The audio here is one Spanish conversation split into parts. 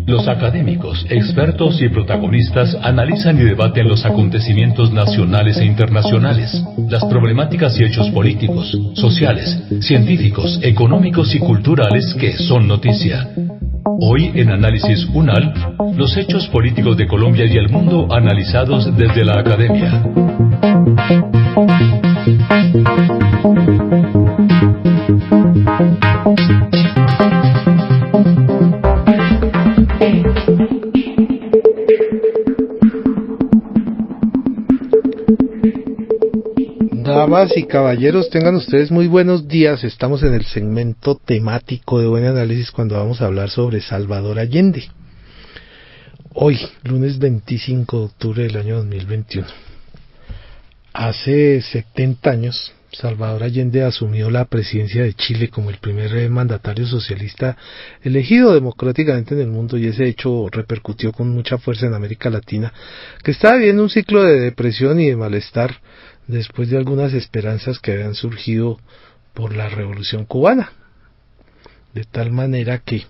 Los académicos, expertos y protagonistas analizan y debaten los acontecimientos nacionales e internacionales, las problemáticas y hechos políticos, sociales, científicos, económicos y culturales que son noticia. Hoy en Análisis UNAL, los hechos políticos de Colombia y el mundo analizados desde la academia. Damas y caballeros, tengan ustedes muy buenos días. Estamos en el segmento temático de Buen Análisis cuando vamos a hablar sobre Salvador Allende. Hoy, lunes 25 de octubre del año 2021. Hace 70 años, Salvador Allende asumió la presidencia de Chile como el primer mandatario socialista elegido democráticamente en el mundo, y ese hecho repercutió con mucha fuerza en América Latina, que estaba viviendo un ciclo de depresión y de malestar después de algunas esperanzas que habían surgido por la Revolución Cubana. De tal manera que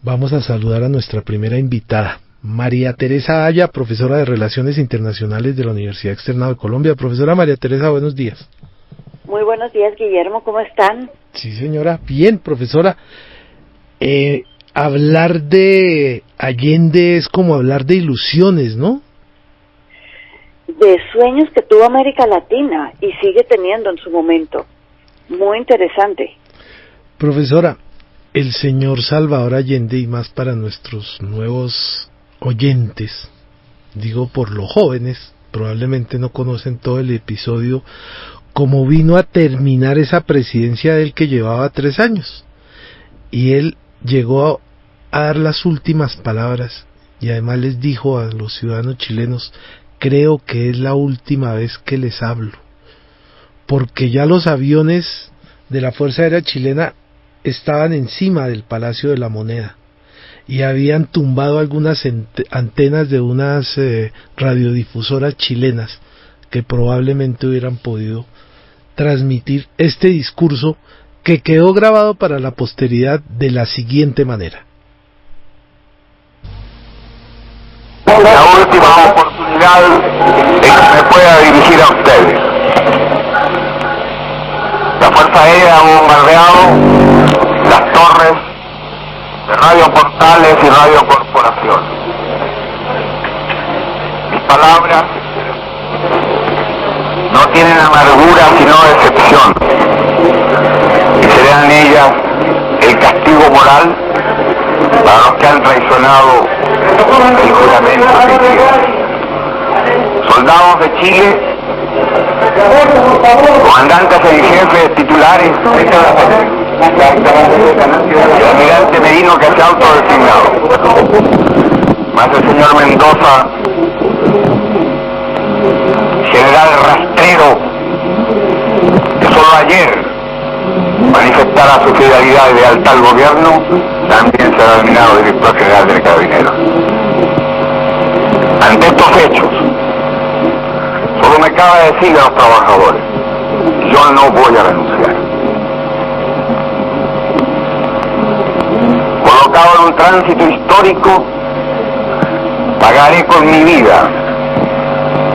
vamos a saludar a nuestra primera invitada, María Teresa Aya, profesora de Relaciones Internacionales de la Universidad Externado de Colombia. Profesora María Teresa, buenos días. Muy buenos días, Guillermo, ¿cómo están? Sí, señora, bien, profesora. Hablar de Allende es como hablar de ilusiones, ¿no? De sueños que tuvo América Latina y sigue teniendo en su momento. Muy interesante. Profesora, el señor Salvador Allende, y más para nuestros nuevos oyentes, digo por los jóvenes, probablemente no conocen todo el episodio, cómo vino a terminar esa presidencia del que llevaba 3 años. Y él llegó a dar las últimas palabras y además les dijo a los ciudadanos chilenos: creo que es la última vez que les hablo, porque ya los aviones de la Fuerza Aérea Chilena estaban encima del Palacio de la Moneda y habían tumbado algunas antenas de unas radiodifusoras chilenas que probablemente hubieran podido transmitir este discurso, que quedó grabado para la posteridad de la siguiente manera. La última oportunidad en que me pueda dirigir a ustedes. La Fuerza Aérea ha bombardeado las torres de Radio Portales y Radio Corporación. Mis palabras no tienen amargura sino decepción, y serán ellas el castigo moral para los que han traicionado el juramento que hicieron. Soldados de Chile, comandantes en jefe, titulares, el almirante Merino, que se ha autodesignado, más el señor Mendoza, general rastrero, que solo ayer manifestara su fidelidad y lealtad al gobierno, también será nominado director general del Carabineros. Ante estos hechos, solo me cabe decir a los trabajadores: yo no voy a renunciar. Colocado en un tránsito histórico, pagaré con mi vida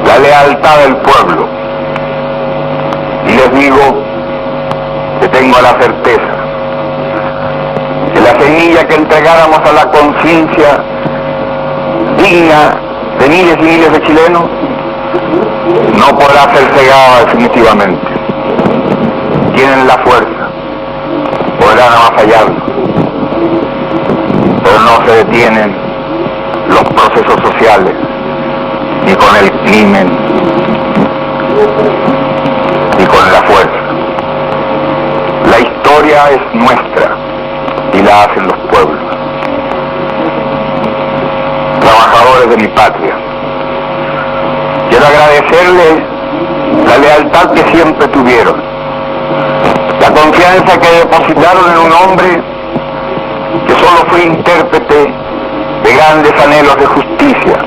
la lealtad del pueblo, y les digo que tengo la certeza que la semilla que entregáramos a la conciencia digna de miles y miles de chilenos no podrá ser cegada definitivamente. Tienen la fuerza, podrán avasallarnos, pero no se detienen los procesos sociales ni con el crimen ni con la fuerza. La historia es nuestra y la hacen los pueblos. Trabajadores de mi patria, quiero agradecerles la lealtad que siempre tuvieron, la confianza que depositaron en un hombre que solo fue intérprete de grandes anhelos de justicia,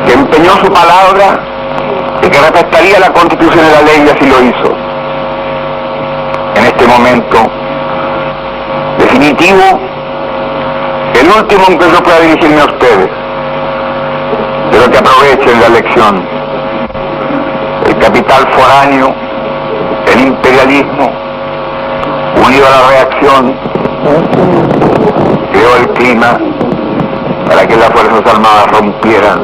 que empeñó su palabra de que respetaría la Constitución y la ley, y así lo hizo. En este momento definí definitivo, el último en que yo pueda dirigirme a ustedes, pero que aprovechen la lección. El capital foráneo, el imperialismo, unido a la reacción, creó el clima para que las Fuerzas Armadas rompieran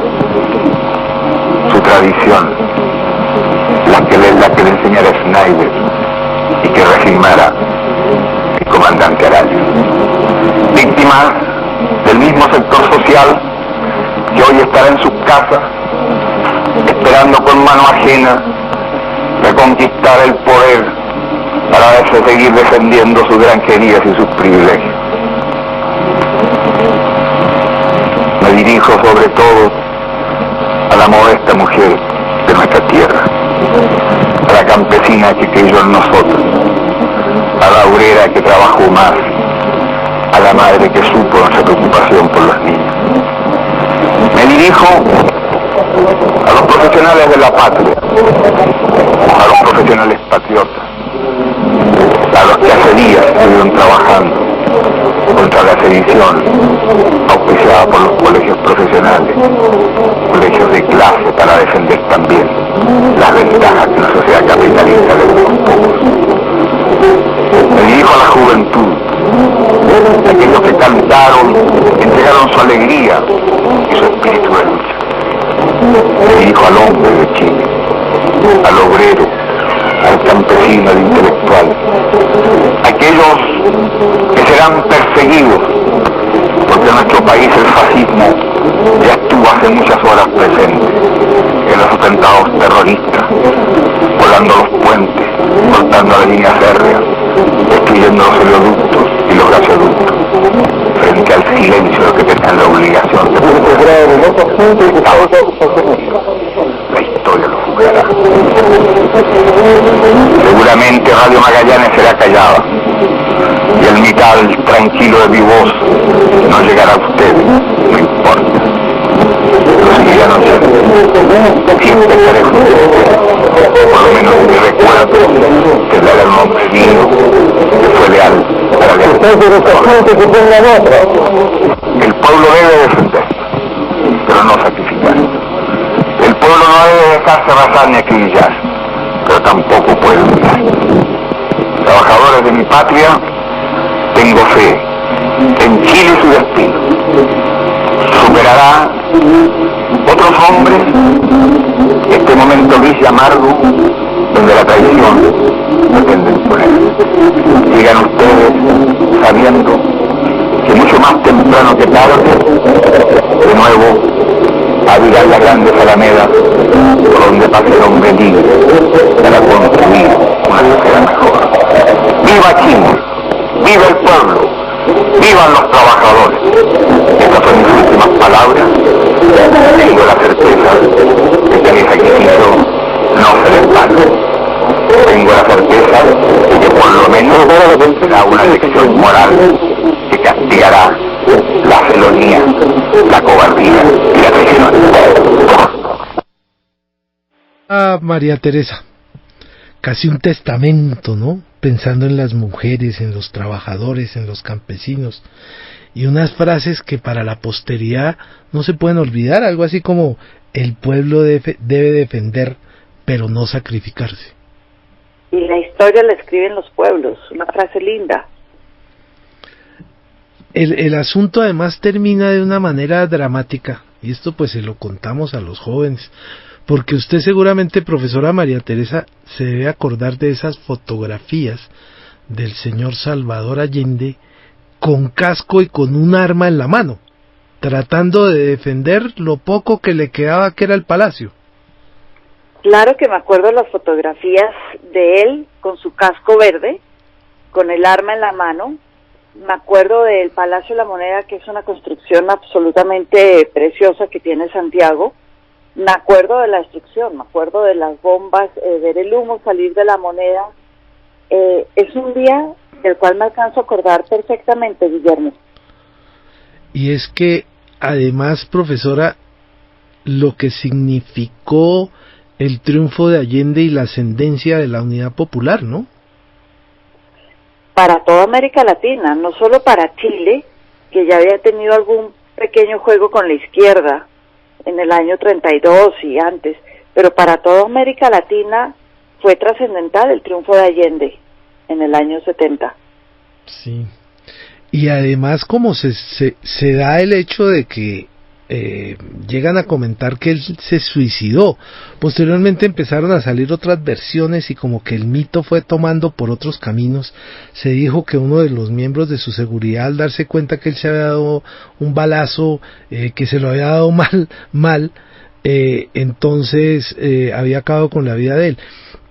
su tradición, la que le enseñara Schneider y que reafirmara el comandante Araya. Víctimas del mismo sector social que hoy estará en sus casas esperando con mano ajena reconquistar el poder para seguir defendiendo sus granjerías y sus privilegios. Me dirijo sobre todo a la modesta mujer de nuestra tierra, a la campesina que creyó en nosotros, a la obrera que trabajó más, a la madre que supo nuestra preocupación por los niños. Me dirijo a los profesionales de la patria, a los profesionales patriotas, a los que hace días estuvieron trabajando contra la sedición auspiciada por los colegios profesionales, colegios de clase, para defender también las ventajas que una sociedad capitalista le da a los pocos. Me dirijo a la juventud, a aquellos que cantaron, entregaron su alegría y su espíritu de lucha. Me dirijo al hombre de Chile, al obrero, al campesino, al intelectual, aquellos que serán perseguidos, porque en nuestro país el fascismo ya estuvo hace muchas horas presente en los atentados terroristas, volando los puentes, cortando la línea férrea, destruyendo los oleoductos y los gasoductos, frente al silencio de los que tenían la obligación de proteger. La historia lo juzgará. Seguramente Radio Magallanes será callada y el metal tranquilo de mi voz no llegará a ustedes, no importa. Lo seguirán oyendo. Siempre estaré junto a ustedes. Por lo menos mi recuerdo tendrá un hombre mío que fue leal para leal. El pueblo debe defender, pero no sacrificar. El pueblo no debe dejarse arrasar ni acribillar, pero tampoco puede olvidar. Trabajadores de mi patria, tengo fe en Chile y su destino. Superará otros hombres este momento gris y amargo donde la traición pretende imponer. Sigan ustedes sabiendo que mucho más temprano que tarde, de nuevo, abrirán las grandes alamedas por donde pase el hombre libre para construir una sociedad mejor. ¡Viva Chile! ¡Viva el pueblo! ¡Vivan los trabajadores! Estas son mis últimas palabras. Tengo la certeza de que mi sacrificio no será en vano. Tengo la certeza de que por lo menos será una lección moral que castigará la felonía, la cobardía y la traición. María Teresa, casi un testamento, ¿no? Pensando en las mujeres, en los trabajadores, en los campesinos, y unas frases que para la posteridad no se pueden olvidar, algo así como: el pueblo debe defender, pero no sacrificarse. Y la historia la escriben los pueblos, una frase linda. El asunto además termina de una manera dramática, y esto pues se lo contamos a los jóvenes, porque usted seguramente, profesora María Teresa, se debe acordar de esas fotografías del señor Salvador Allende con casco y con un arma en la mano, tratando de defender lo poco que le quedaba, que era el palacio. Claro que me acuerdo de las fotografías de él con su casco verde, con el arma en la mano. Me acuerdo del Palacio de la Moneda, que es una construcción absolutamente preciosa que tiene Santiago. Me acuerdo de la destrucción, me acuerdo de las bombas, ver el humo salir de la Moneda. Es un día del cual me alcanzo a acordar perfectamente, Guillermo. Y es que, además, profesora, lo que significó el triunfo de Allende y la ascendencia de la Unidad Popular, ¿no? para toda América Latina, no solo para Chile, que ya había tenido algún pequeño juego con la izquierda en el año 32 y antes, pero para toda América Latina fue trascendental el triunfo de Allende en el año 70. Sí. Y además como se da el hecho de que llegan a comentar que él se suicidó. Posteriormente empezaron a salir otras versiones y como que el mito fue tomando por otros caminos. Se dijo que uno de los miembros de su seguridad, al darse cuenta que él se había dado un balazo, que se lo había dado mal, entonces había acabado con la vida de él.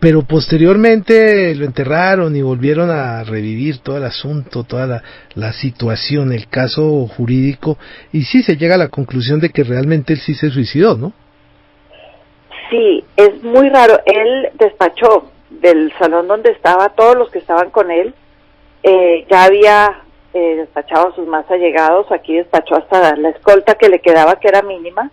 Pero posteriormente lo enterraron y volvieron a revivir todo el asunto, toda la situación, el caso jurídico, y sí se llega a la conclusión de que realmente él sí se suicidó, ¿no? Sí, es muy raro. Él despachó del salón donde estaba todos los que estaban con él, ya había despachado a sus más allegados, aquí despachó hasta la escolta que le quedaba, que era mínima,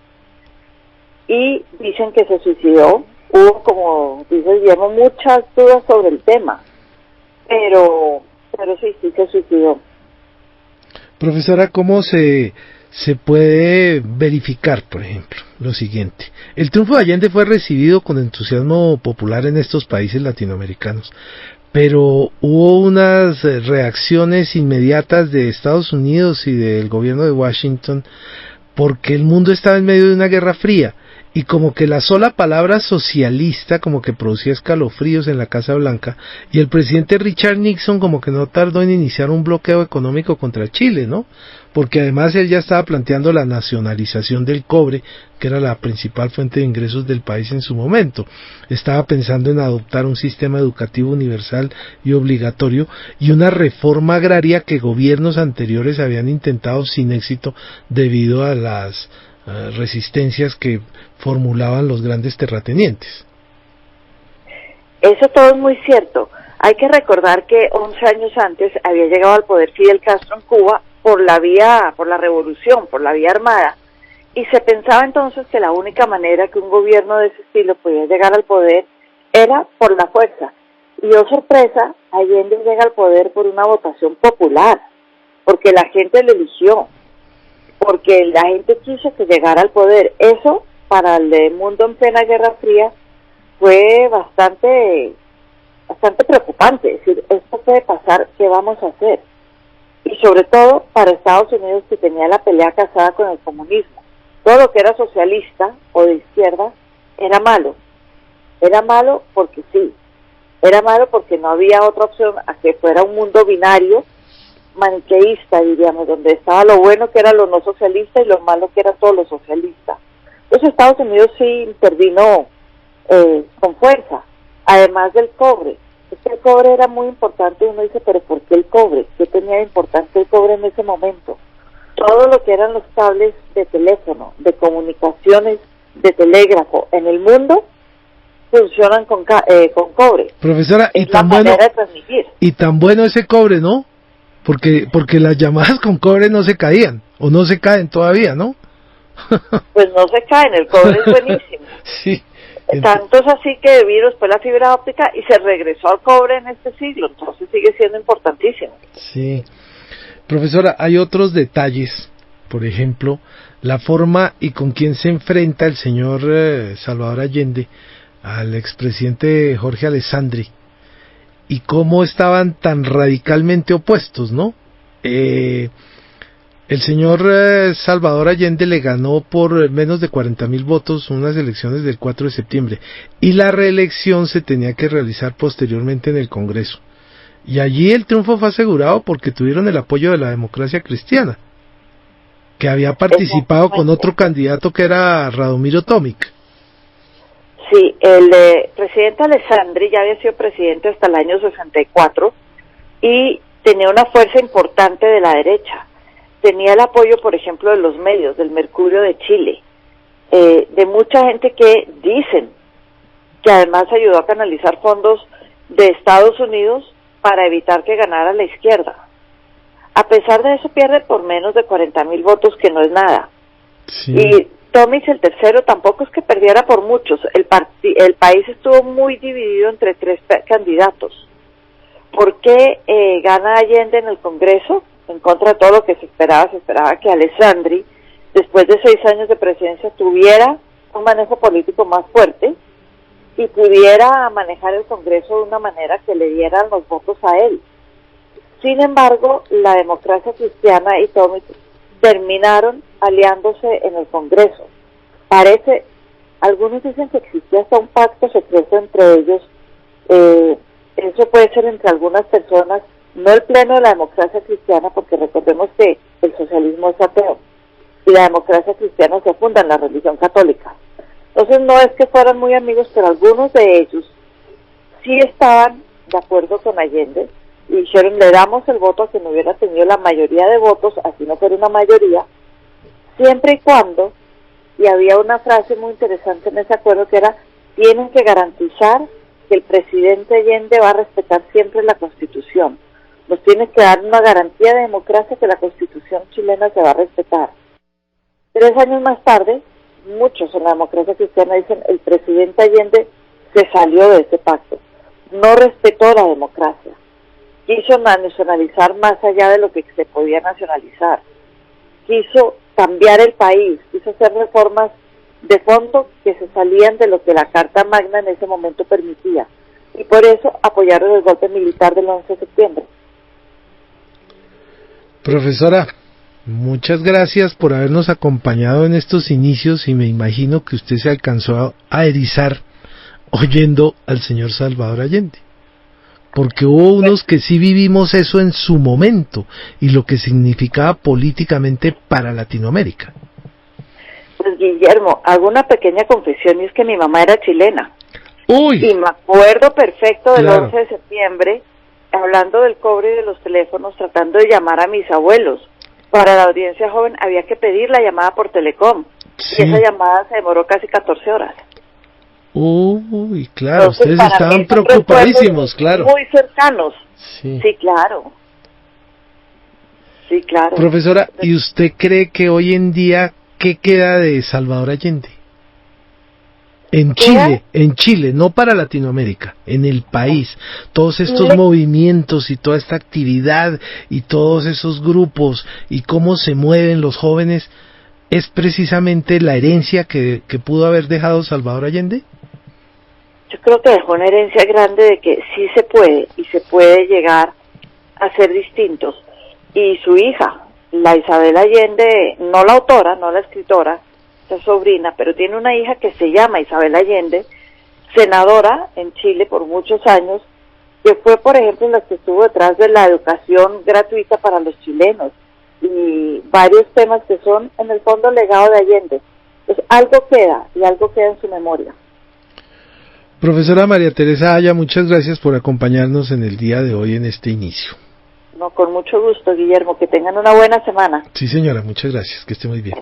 y dicen que se suicidó. Hubo, como dice Guillermo, muchas dudas sobre el tema, pero sí se suicidó. Profesora, ¿cómo se puede verificar, por ejemplo, lo siguiente? El triunfo de Allende fue recibido con entusiasmo popular en estos países latinoamericanos, pero hubo unas reacciones inmediatas de Estados Unidos y del gobierno de Washington, porque el mundo estaba en medio de una guerra fría, y como que la sola palabra socialista como que producía escalofríos en la Casa Blanca, y el presidente Richard Nixon como que no tardó en iniciar un bloqueo económico contra Chile, ¿no? Porque además él ya estaba planteando la nacionalización del cobre, que era la principal fuente de ingresos del país en su momento. Estaba pensando en adoptar un sistema educativo universal y obligatorio, y una reforma agraria que gobiernos anteriores habían intentado sin éxito debido a las resistencias que formulaban los grandes terratenientes. Eso todo es muy cierto. Hay que recordar que 11 años antes había llegado al poder Fidel Castro en Cuba por la revolución, por la vía armada, y se pensaba entonces que la única manera que un gobierno de ese estilo podía llegar al poder era por la fuerza. Y oh sorpresa, Allende llega al poder por una votación popular, porque la gente lo eligió, porque la gente quiso que llegara al poder. Eso, para el mundo en plena Guerra Fría, fue bastante preocupante. Es decir, esto puede pasar, ¿qué vamos a hacer? Y sobre todo para Estados Unidos, que tenía la pelea casada con el comunismo. Todo lo que era socialista o de izquierda era malo. Era malo porque sí. Era malo porque no había otra opción a que fuera un mundo binario, maniqueísta, diríamos, donde estaba lo bueno que era lo no socialista y lo malo que era todo lo socialista. Entonces Estados Unidos sí intervino con fuerza, además del cobre. El cobre era muy importante y uno dice, pero ¿por qué el cobre? ¿Qué tenía de importante el cobre en ese momento? Todo lo que eran los cables de teléfono, de comunicaciones, de telégrafo en el mundo funcionan con cobre. Profesora, es la manera de transmitir. Y tan bueno ese cobre, ¿no? Porque las llamadas con cobre no se caían, o no se caen todavía, ¿no? Pues no se caen, el cobre es buenísimo. Sí. Tanto es así que vino después la fibra óptica y se regresó al cobre en este siglo, entonces sigue siendo importantísimo. Sí. Profesora, hay otros detalles, por ejemplo, la forma y con quién se enfrenta el señor Salvador Allende al expresidente Jorge Alessandri, y cómo estaban tan radicalmente opuestos, ¿no? El señor Salvador Allende le ganó por menos de 40,000 votos unas elecciones del 4 de septiembre, y la reelección se tenía que realizar posteriormente en el Congreso. Y allí el triunfo fue asegurado porque tuvieron el apoyo de la Democracia Cristiana, que había participado con otro candidato que era Radomiro Tomic. Sí, el presidente Alessandri ya había sido presidente hasta el año 64 y tenía una fuerza importante de la derecha. Tenía el apoyo, por ejemplo, de los medios, del Mercurio de Chile, de mucha gente que dicen que además ayudó a canalizar fondos de Estados Unidos para evitar que ganara la izquierda. A pesar de eso pierde por menos de 40,000 votos, que no es nada. Sí. Y Tomic, el tercero, tampoco es que perdiera por muchos. El país estuvo muy dividido entre tres candidatos. ¿Por qué gana Allende en el Congreso? En contra de todo lo que se esperaba que Alessandri, después de 6 años de presidencia, tuviera un manejo político más fuerte y pudiera manejar el Congreso de una manera que le dieran los votos a él. Sin embargo, la Democracia Cristiana y Tommy terminaron aliándose en el Congreso. Algunos dicen que existía hasta un pacto secreto entre ellos. Eso puede ser entre algunas personas, no el pleno de la Democracia Cristiana, porque recordemos que el socialismo es ateo y la Democracia Cristiana se funda en la religión católica. Entonces no es que fueran muy amigos, pero algunos de ellos sí estaban de acuerdo con Allende y dijeron, le damos el voto a quien hubiera tenido la mayoría de votos, así no fuera una mayoría, siempre y cuando, y había una frase muy interesante en ese acuerdo que era, tienen que garantizar que el presidente Allende va a respetar siempre la Constitución. Nos tiene que dar una garantía de democracia que la Constitución chilena se va a respetar. 3 años más tarde, muchos en la Democracia Cristiana dicen, el presidente Allende se salió de ese pacto, no respetó la democracia, quiso nacionalizar más allá de lo que se podía nacionalizar, quiso cambiar el país, quiso hacer reformas de fondo que se salían de lo que la Carta Magna en ese momento permitía, y por eso apoyaron el golpe militar del 11 de septiembre. Profesora, muchas gracias por habernos acompañado en estos inicios y me imagino que usted se alcanzó a erizar oyendo al señor Salvador Allende. Porque hubo unos que sí vivimos eso en su momento y lo que significaba políticamente para Latinoamérica. Pues Guillermo, hago una pequeña confesión y es que mi mamá era chilena. ¡Uy! Y me acuerdo perfecto del Claro. 11 de septiembre, hablando del cobre de los teléfonos, tratando de llamar a mis abuelos. Para la audiencia joven había que pedir la llamada por Telecom. Sí. Y esa llamada se demoró casi 14 horas. Uy, claro, Entonces, ustedes para mí estaban son preocupadísimos, recuerdos claro. muy cercanos. Sí. Sí, claro. Sí, claro. Profesora, ¿y usted cree que hoy en día qué queda de Salvador Allende? En Chile, no para Latinoamérica, en el país, todos estos movimientos y toda esta actividad y todos esos grupos y cómo se mueven los jóvenes, ¿es precisamente la herencia que pudo haber dejado Salvador Allende? Yo creo que dejó una herencia grande de que sí se puede y se puede llegar a ser distintos. Y su hija, la Isabel Allende, no la autora, no la escritora, esa sobrina, pero tiene una hija que se llama Isabel Allende, senadora en Chile por muchos años, que fue, por ejemplo, la que estuvo detrás de la educación gratuita para los chilenos y varios temas que son, en el fondo, legado de Allende. Entonces, algo queda y algo queda en su memoria. Profesora María Teresa Aya, muchas gracias por acompañarnos en el día de hoy en este inicio. No, con mucho gusto, Guillermo, que tengan una buena semana. Sí, señora, muchas gracias, que esté muy bien.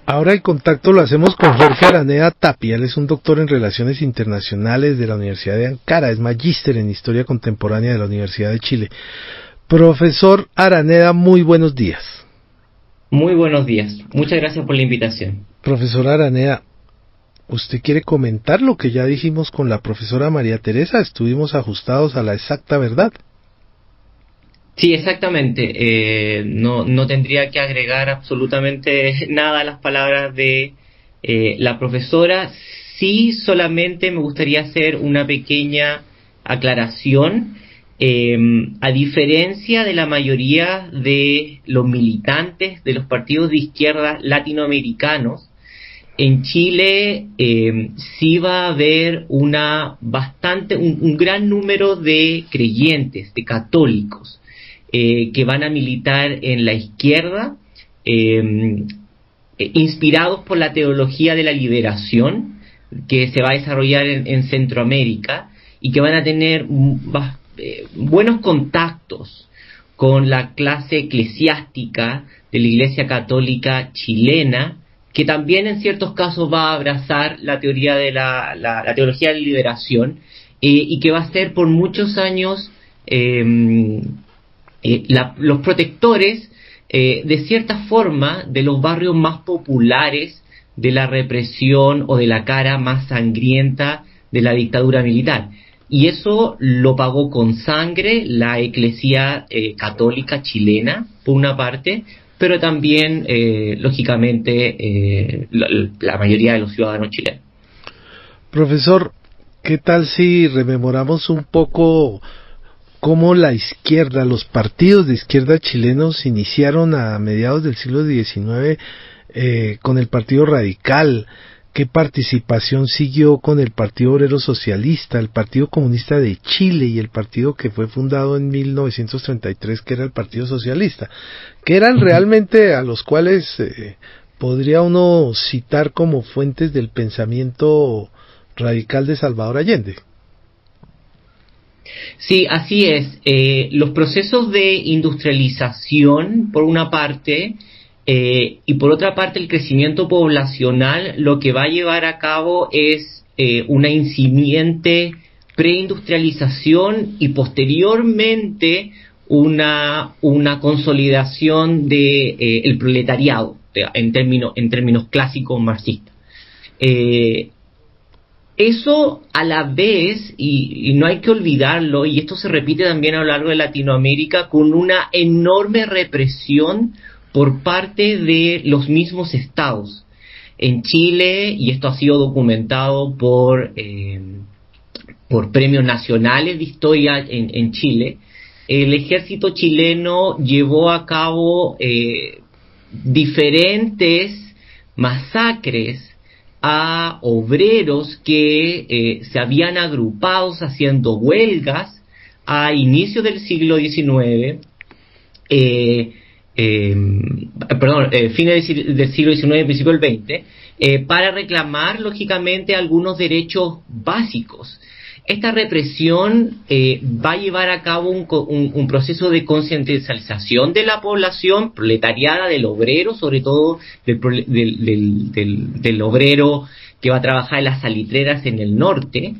Ahora el contacto lo hacemos con Jorge Araneda Tapia. Él es un doctor en Relaciones Internacionales de la Universidad de Ankara, es magíster en Historia Contemporánea de la Universidad de Chile. Profesor Araneda, muy buenos días. Muy buenos días, muchas gracias por la invitación. Profesor Araneda, ¿usted quiere comentar lo que ya dijimos con la profesora María Teresa? Estuvimos ajustados a la exacta verdad. Sí, exactamente. No tendría que agregar absolutamente nada a las palabras de la profesora. Sí, solamente me gustaría hacer una pequeña aclaración. A diferencia de la mayoría de los militantes de los partidos de izquierda latinoamericanos, en Chile sí va a haber un gran número de creyentes, de católicos, que van a militar en la izquierda, inspirados por la teología de la liberación que se va a desarrollar en Centroamérica y que van a tener buenos contactos con la clase eclesiástica de la Iglesia Católica chilena, que también en ciertos casos va a abrazar la teoría de la teología de la liberación, y que va a ser por muchos años los protectores de cierta forma de los barrios más populares de la represión o de la cara más sangrienta de la dictadura militar. y eso lo pagó con sangre la Iglesia católica chilena, por una parte, pero también, lógicamente, la mayoría de los ciudadanos chilenos. Profesor, ¿qué tal si rememoramos un poco cómo la izquierda, los partidos de izquierda chilenos iniciaron a mediados del siglo XIX con el Partido Radical? ¿Qué participación siguió con el Partido Obrero Socialista, el Partido Comunista de Chile y el partido que fue fundado en 1933, que era el Partido Socialista? Que eran realmente a los cuales podría uno citar como fuentes del pensamiento radical de Salvador Allende. Sí, así es. Los procesos de industrialización, por una parte, y por otra parte el crecimiento poblacional, lo que va a llevar a cabo es una incipiente preindustrialización y posteriormente una consolidación de el proletariado en términos clásicos marxistas. Eso a la vez, y no hay que olvidarlo, y esto se repite también a lo largo de Latinoamérica, con una enorme represión por parte de los mismos estados. En Chile, y esto ha sido documentado por premios nacionales de historia en Chile, el ejército chileno llevó a cabo diferentes masacres a obreros que se habían agrupado haciendo huelgas a inicios del siglo XIX, fines del siglo XIX, principio del XX, para reclamar, lógicamente, algunos derechos básicos. Esta represión va a llevar a cabo un proceso de concientización de la población proletariada, del obrero, sobre todo del obrero que va a trabajar en las salitreras en el norte,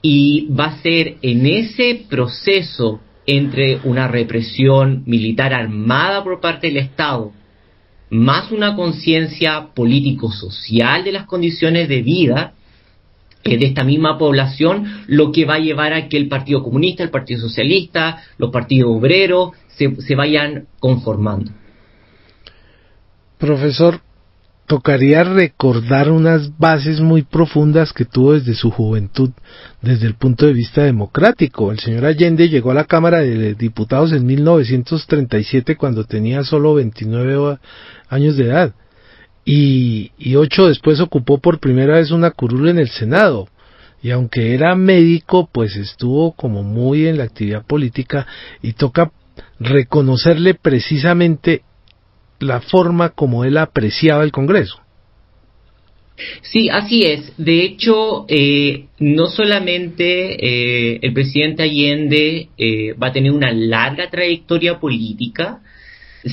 y va a ser en ese proceso entre una represión militar armada por parte del Estado, más una conciencia político-social de las condiciones de vida de esta misma población, lo que va a llevar a que el Partido Comunista, el Partido Socialista, los partidos obreros se vayan conformando. Profesor, tocaría recordar unas bases muy profundas que tuvo desde su juventud, desde el punto de vista democrático. El señor Allende llegó a la Cámara de Diputados en 1937 cuando tenía solo 29 años de edad. Y 8 después ocupó por primera vez una curul en el Senado, y aunque era médico, pues estuvo como muy en la actividad política, y toca reconocerle precisamente la forma como él apreciaba el Congreso. Sí, así es. De hecho, no solamente el presidente Allende va a tener una larga trayectoria política,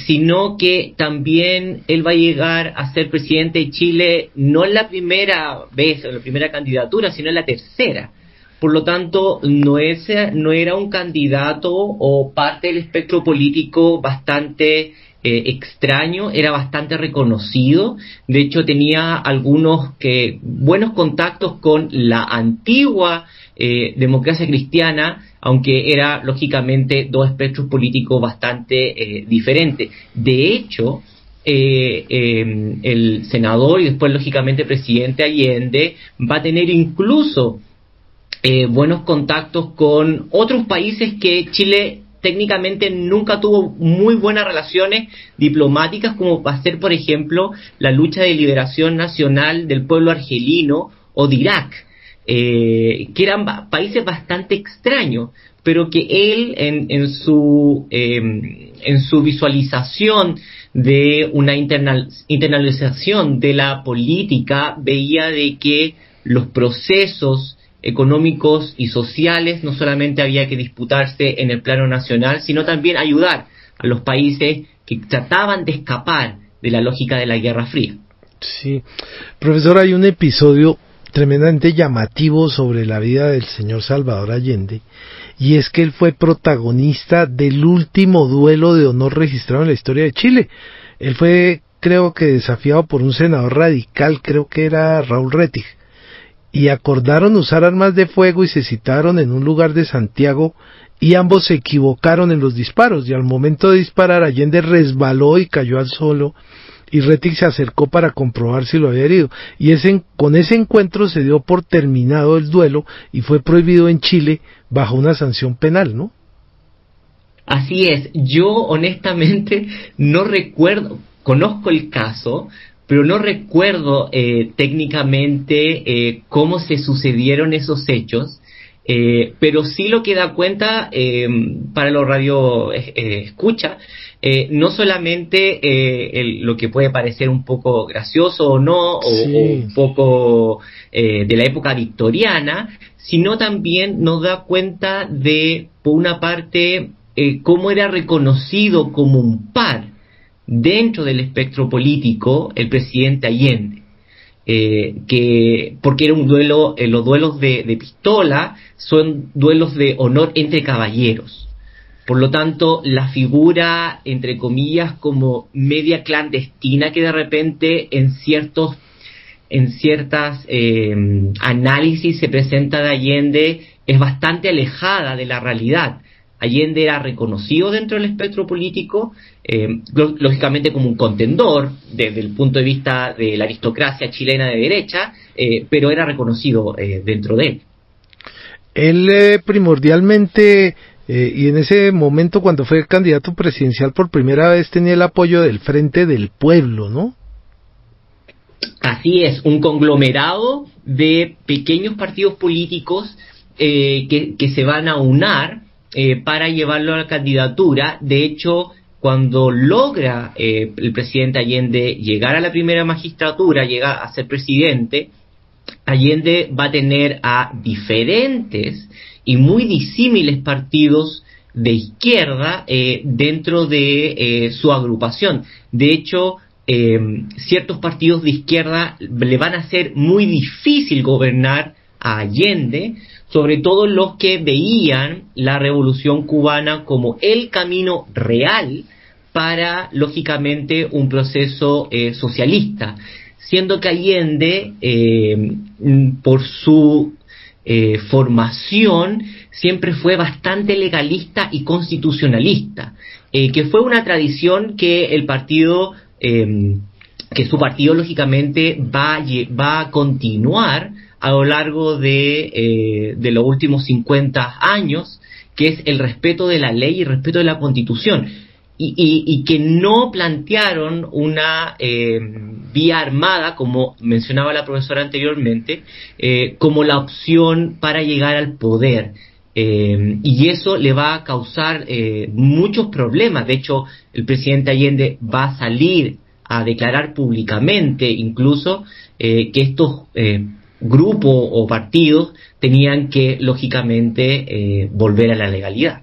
sino que también él va a llegar a ser presidente de Chile no en la primera vez, en la primera candidatura, sino en la tercera. Por lo tanto, no era un candidato o parte del espectro político bastante extraño, era bastante reconocido. De hecho, tenía algunos buenos contactos con la antigua democracia cristiana, aunque era lógicamente dos espectros políticos bastante diferentes. De hecho, el senador y después lógicamente presidente Allende va a tener incluso buenos contactos con otros países que Chile técnicamente nunca tuvo muy buenas relaciones diplomáticas, como va a ser, por ejemplo, la lucha de liberación nacional del pueblo argelino o de Irak, que eran países bastante extraños, pero que él en su visualización de una internalización de la política veía de que los procesos económicos y sociales no solamente había que disputarse en el plano nacional, sino también ayudar a los países que trataban de escapar de la lógica de la Guerra Fría. Sí, profesor, hay un episodio tremendamente llamativo sobre la vida del señor Salvador Allende, y es que él fue protagonista del último duelo de honor registrado en la historia de Chile. Él fue, creo que, desafiado por un senador radical, creo que era Raúl Rettig, y acordaron usar armas de fuego y se citaron en un lugar de Santiago y ambos se equivocaron en los disparos y al momento de disparar Allende resbaló y cayó al suelo y Rettig se acercó para comprobar si lo había herido y con ese encuentro se dio por terminado el duelo y fue prohibido en Chile bajo una sanción penal, ¿no? Así es, yo honestamente no recuerdo, conozco el caso, pero no recuerdo técnicamente cómo se sucedieron esos hechos, pero sí lo que da cuenta para los radio escucha, no solamente lo que puede parecer un poco gracioso o no, Sí. o un poco de la época victoriana, sino también nos da cuenta de, por una parte, cómo era reconocido como un par dentro del espectro político el presidente Allende, porque era un duelo, los duelos de pistola son duelos de honor entre caballeros. Por lo tanto, la figura, entre comillas, como media clandestina que de repente en ciertas análisis se presenta de Allende es bastante alejada de la realidad. Allende era reconocido dentro del espectro político, lógicamente como un contendor desde el punto de vista de la aristocracia chilena de derecha, pero era reconocido dentro de él. Él primordialmente, y en ese momento cuando fue candidato presidencial por primera vez tenía el apoyo del Frente del Pueblo, ¿no? Así es, un conglomerado de pequeños partidos políticos que se van a unar para llevarlo a la candidatura. De hecho, cuando logra el presidente Allende llegar a la primera magistratura, llega a ser presidente, Allende va a tener a diferentes y muy disímiles partidos de izquierda dentro de su agrupación. De hecho, ciertos partidos de izquierda le van a hacer muy difícil gobernar a Allende, sobre todo los que veían la revolución cubana como el camino real para, lógicamente, un proceso socialista, siendo que Allende, por su formación, siempre fue bastante legalista y constitucionalista, que fue una tradición que el partido, que su partido, lógicamente, va a continuar a lo largo de los últimos 50 años, que es el respeto de la ley y el respeto de la Constitución, y que no plantearon una vía armada, como mencionaba la profesora anteriormente, como la opción para llegar al poder. Y eso le va a causar muchos problemas. De hecho, el presidente Allende va a salir a declarar públicamente incluso que estos grupos o partidos tenían que, lógicamente, volver a la legalidad.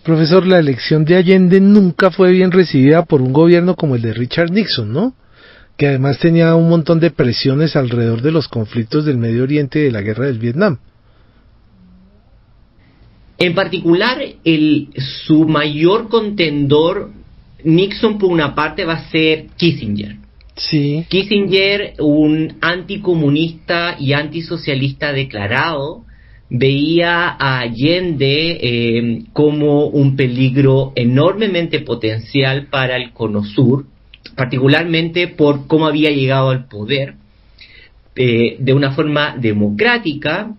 Profesor, la elección de Allende nunca fue bien recibida por un gobierno como el de Richard Nixon, ¿no? Que además tenía un montón de presiones alrededor de los conflictos del Medio Oriente y de la guerra del Vietnam. En particular, su mayor contendor, Nixon, por una parte, va a ser Kissinger. Sí. Kissinger, un anticomunista y antisocialista declarado, veía a Allende como un peligro enormemente potencial para el Cono Sur, particularmente por cómo había llegado al poder de una forma democrática,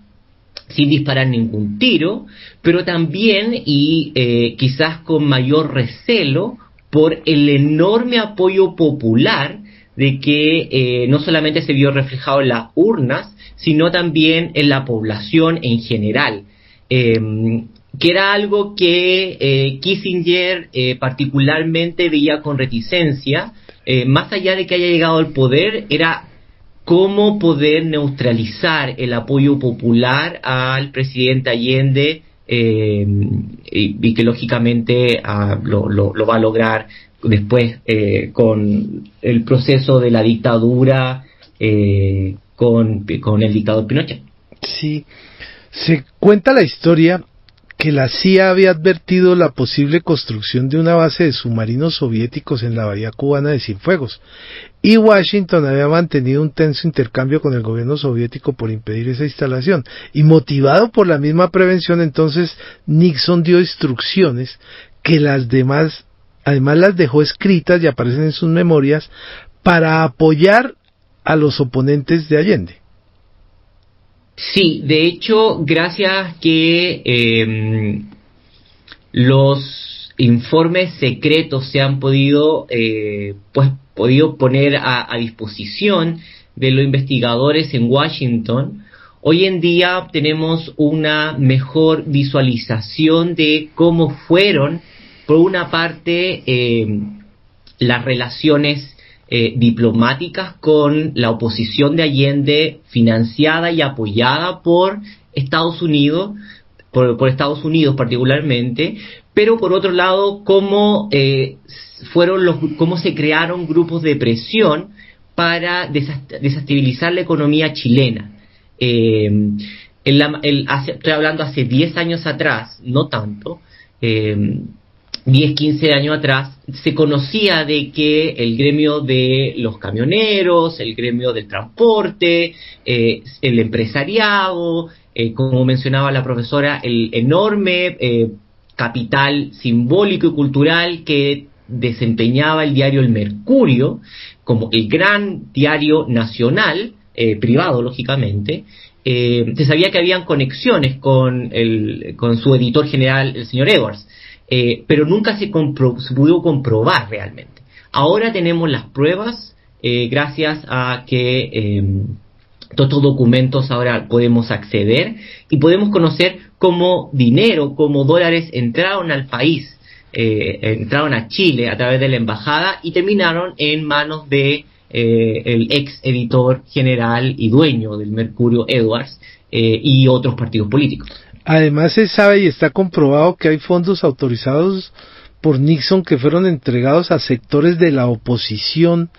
sin disparar ningún tiro, pero también y quizás con mayor recelo por el enorme apoyo popular de que no solamente se vio reflejado en las urnas, sino también en la población en general, que era algo que Kissinger particularmente veía con reticencia, más allá de que haya llegado al poder, era cómo poder neutralizar el apoyo popular al presidente Allende, y que lógicamente lo va a lograr después con el proceso de la dictadura, con el dictador Pinochet. Sí, se cuenta la historia que la CIA había advertido la posible construcción de una base de submarinos soviéticos en la bahía cubana de Cienfuegos, y Washington había mantenido un tenso intercambio con el gobierno soviético por impedir esa instalación, y motivado por la misma prevención, entonces Nixon dio instrucciones que además las dejó escritas y aparecen en sus memorias para apoyar a los oponentes de Allende. Sí, de hecho, gracias que los informes secretos se han podido poner a disposición de los investigadores en Washington, hoy en día tenemos una mejor visualización de cómo fueron, por una parte, las relaciones diplomáticas con la oposición de Allende, financiada y apoyada por Estados Unidos, por Estados Unidos particularmente, pero por otro lado cómo cómo se crearon grupos de presión para desestabilizar la economía chilena. Estoy hablando hace 10 años atrás, no tanto, 10, 15 años atrás, se conocía de que el gremio de los camioneros, el gremio del transporte, el empresariado, como mencionaba la profesora, el enorme capital simbólico y cultural que desempeñaba el diario El Mercurio, como el gran diario nacional, privado lógicamente. Se sabía que habían conexiones con su editor general, el señor Edwards. Pero nunca se pudo comprobar realmente. Ahora tenemos las pruebas, gracias a que todos estos documentos ahora podemos acceder y podemos conocer cómo dinero, cómo dólares entraron al país, entraron a Chile a través de la embajada y terminaron en manos de el ex editor general y dueño del Mercurio, Edwards, y otros partidos políticos. Además se sabe y está comprobado que hay fondos autorizados por Nixon que fueron entregados a sectores de la oposición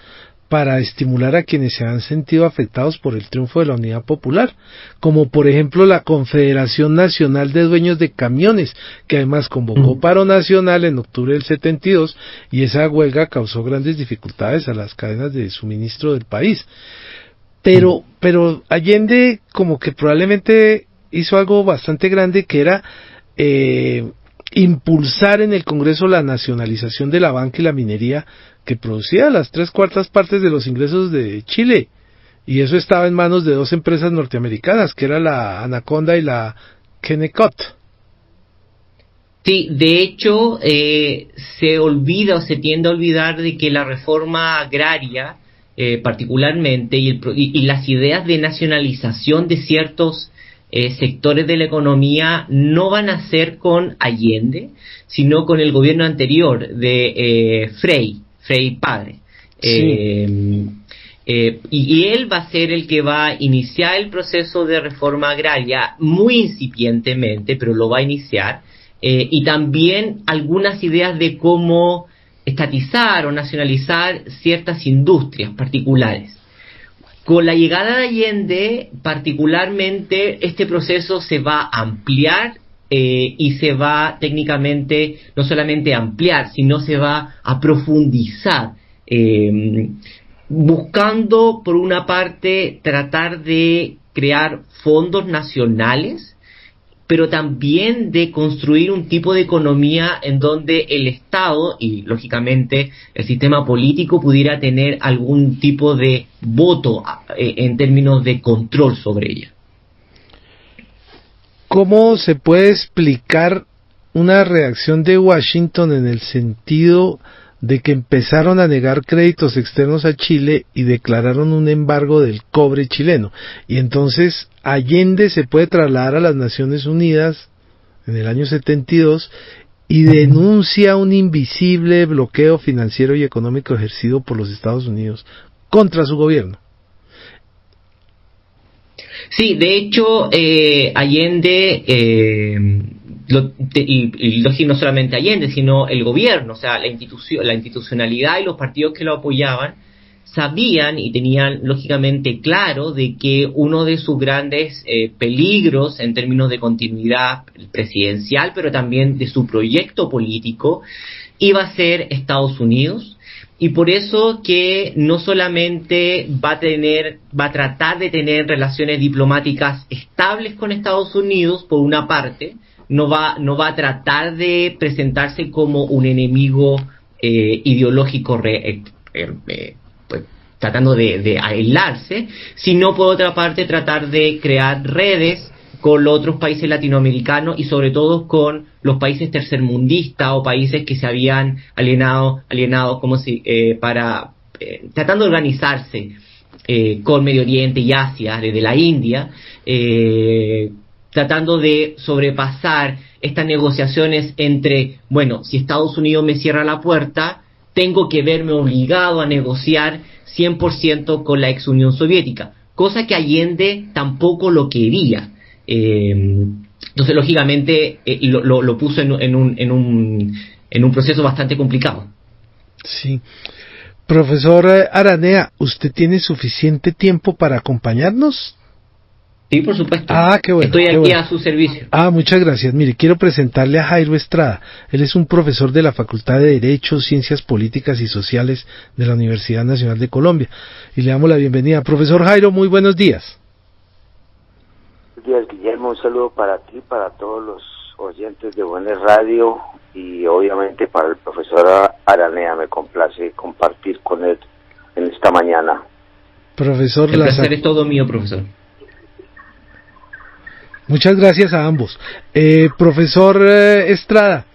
para estimular a quienes se han sentido afectados por el triunfo de la Unidad Popular, como por ejemplo la Confederación Nacional de Dueños de Camiones, que además convocó paro nacional en octubre del 72, y esa huelga causó grandes dificultades a las cadenas de suministro del país. Pero Allende como que probablemente hizo algo bastante grande, que era impulsar en el Congreso la nacionalización de la banca y la minería, que producía las 3/4 partes de los ingresos de Chile, y eso estaba en manos de dos empresas norteamericanas, que era la Anaconda y la Kennecott. Sí, de hecho, se olvida o se tiende a olvidar de que la reforma agraria, particularmente, y las ideas de nacionalización de ciertos sectores de la economía no van a ser con Allende, sino con el gobierno anterior de Frei padre. Sí. Y él va a ser el que va a iniciar el proceso de reforma agraria muy incipientemente, pero lo va a iniciar, y también algunas ideas de cómo estatizar o nacionalizar ciertas industrias particulares. Con la llegada de Allende, particularmente, este proceso se va a ampliar y se va técnicamente no solamente a ampliar, sino se va a profundizar, buscando, por una parte, tratar de crear fondos nacionales, pero también de construir un tipo de economía en donde el Estado y, lógicamente, el sistema político pudiera tener algún tipo de voto en términos de control sobre ella. ¿Cómo se puede explicar una reacción de Washington en el sentido de que empezaron a negar créditos externos a Chile y declararon un embargo del cobre chileno? Y entonces Allende se puede trasladar a las Naciones Unidas en el año 72 y denuncia un invisible bloqueo financiero y económico ejercido por los Estados Unidos contra su gobierno. Sí, de hecho, Allende, y no solamente Allende, sino el gobierno, o sea, la institucionalidad y los partidos que lo apoyaban, sabían y tenían lógicamente claro de que uno de sus grandes peligros en términos de continuidad presidencial, pero también de su proyecto político, iba a ser Estados Unidos. Y por eso que no solamente va a tratar de tener relaciones diplomáticas estables con Estados Unidos, por una parte, no va a tratar de presentarse como un enemigo ideológico pues, tratando de aislarse, sino por otra parte tratar de crear redes con los otros países latinoamericanos y sobre todo con los países tercermundistas o países que se habían alienado como si tratando de organizarse con Medio Oriente y Asia, desde la India, tratando de sobrepasar estas negociaciones entre, bueno, si Estados Unidos me cierra la puerta, tengo que verme obligado a negociar 100% con la ex Unión Soviética, cosa que Allende tampoco lo quería. Entonces, lógicamente, lo puso en un proceso bastante complicado. Sí. Profesor Aranea, ¿usted tiene suficiente tiempo para acompañarnos? Sí, por supuesto. Qué bueno. Estoy aquí bueno. a su servicio. Muchas gracias. Mire, quiero presentarle a Jairo Estrada. Él es un profesor de la Facultad de Derecho, Ciencias Políticas y Sociales de la Universidad Nacional de Colombia. Y le damos la bienvenida. Profesor Jairo, muy buenos días. Buenos días, Guillermo. Un saludo para ti, para todos los oyentes de Buenas Radio y obviamente para el profesor Aranea. Me complace compartir con él en esta mañana. Profesor, el placer es todo mío, profesor. Muchas gracias a ambos. Profesor Estrada,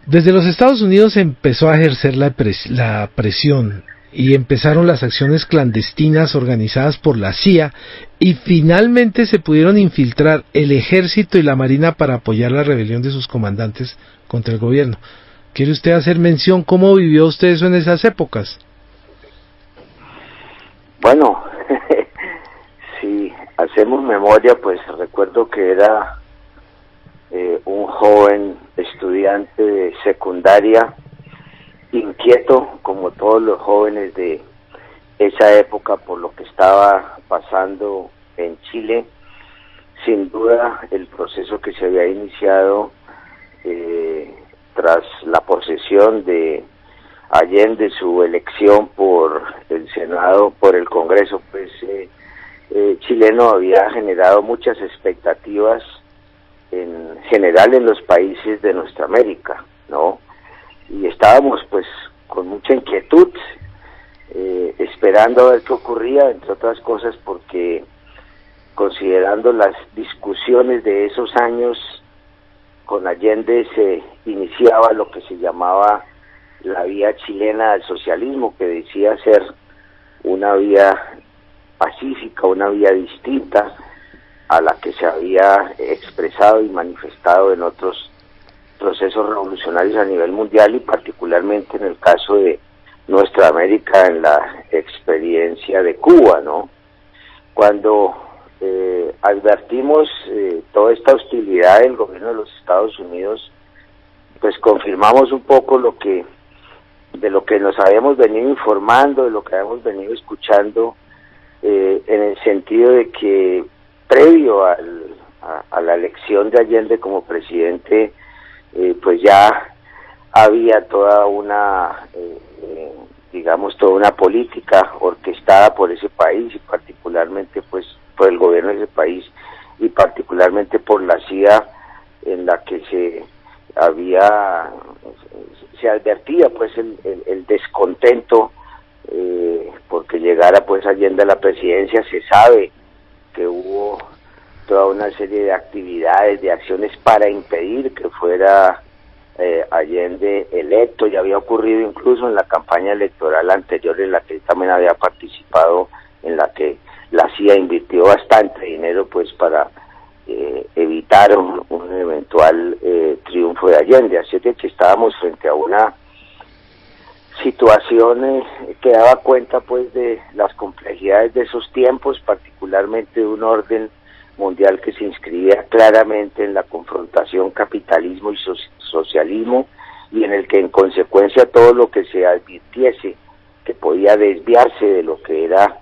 desde los Estados Unidos empezó a ejercer la presión y empezaron las acciones clandestinas organizadas por la CIA y finalmente se pudieron infiltrar el ejército y la marina para apoyar la rebelión de sus comandantes contra el gobierno. ¿Quiere usted hacer mención cómo vivió usted eso en esas épocas? Bueno, si hacemos memoria, pues recuerdo que era un joven estudiante de secundaria, inquieto como todos los jóvenes de esa época por lo que estaba pasando en Chile. Sin duda el proceso que se había iniciado tras la posesión de Allende, su elección por el Senado, por el Congreso chileno, había generado muchas expectativas en general en los países de nuestra América, ¿no? Y estábamos pues con mucha inquietud esperando a ver qué ocurría, entre otras cosas porque considerando las discusiones de esos años, con Allende se iniciaba lo que se llamaba la vía chilena del socialismo, que decía ser una vía pacífica, una vía distinta a la que se había expresado y manifestado en otros procesos revolucionarios a nivel mundial y particularmente en el caso de nuestra América en la experiencia de Cuba, ¿no? Cuando advertimos toda esta hostilidad del gobierno de los Estados Unidos, pues confirmamos un poco de lo que nos habíamos venido informando, de lo que habíamos venido escuchando, en el sentido de que previo a la elección de Allende como presidente, pues ya había toda una toda una política orquestada por ese país y particularmente pues por el gobierno de ese país y particularmente por la CIA, en la que se advertía pues el descontento porque llegara pues Allende a la presidencia. Se sabe que hubo toda una serie de actividades, de acciones para impedir que fuera Allende electo. Ya había ocurrido incluso en la campaña electoral anterior en la que él también había participado, en la que la CIA invirtió bastante dinero pues para evitar un eventual triunfo de Allende. Así que estábamos frente a una situación que daba cuenta pues de las complejidades de esos tiempos, particularmente de un orden mundial que se inscribía claramente en la confrontación capitalismo y socialismo, y en el que en consecuencia todo lo que se advirtiese que que podía desviarse de lo que era,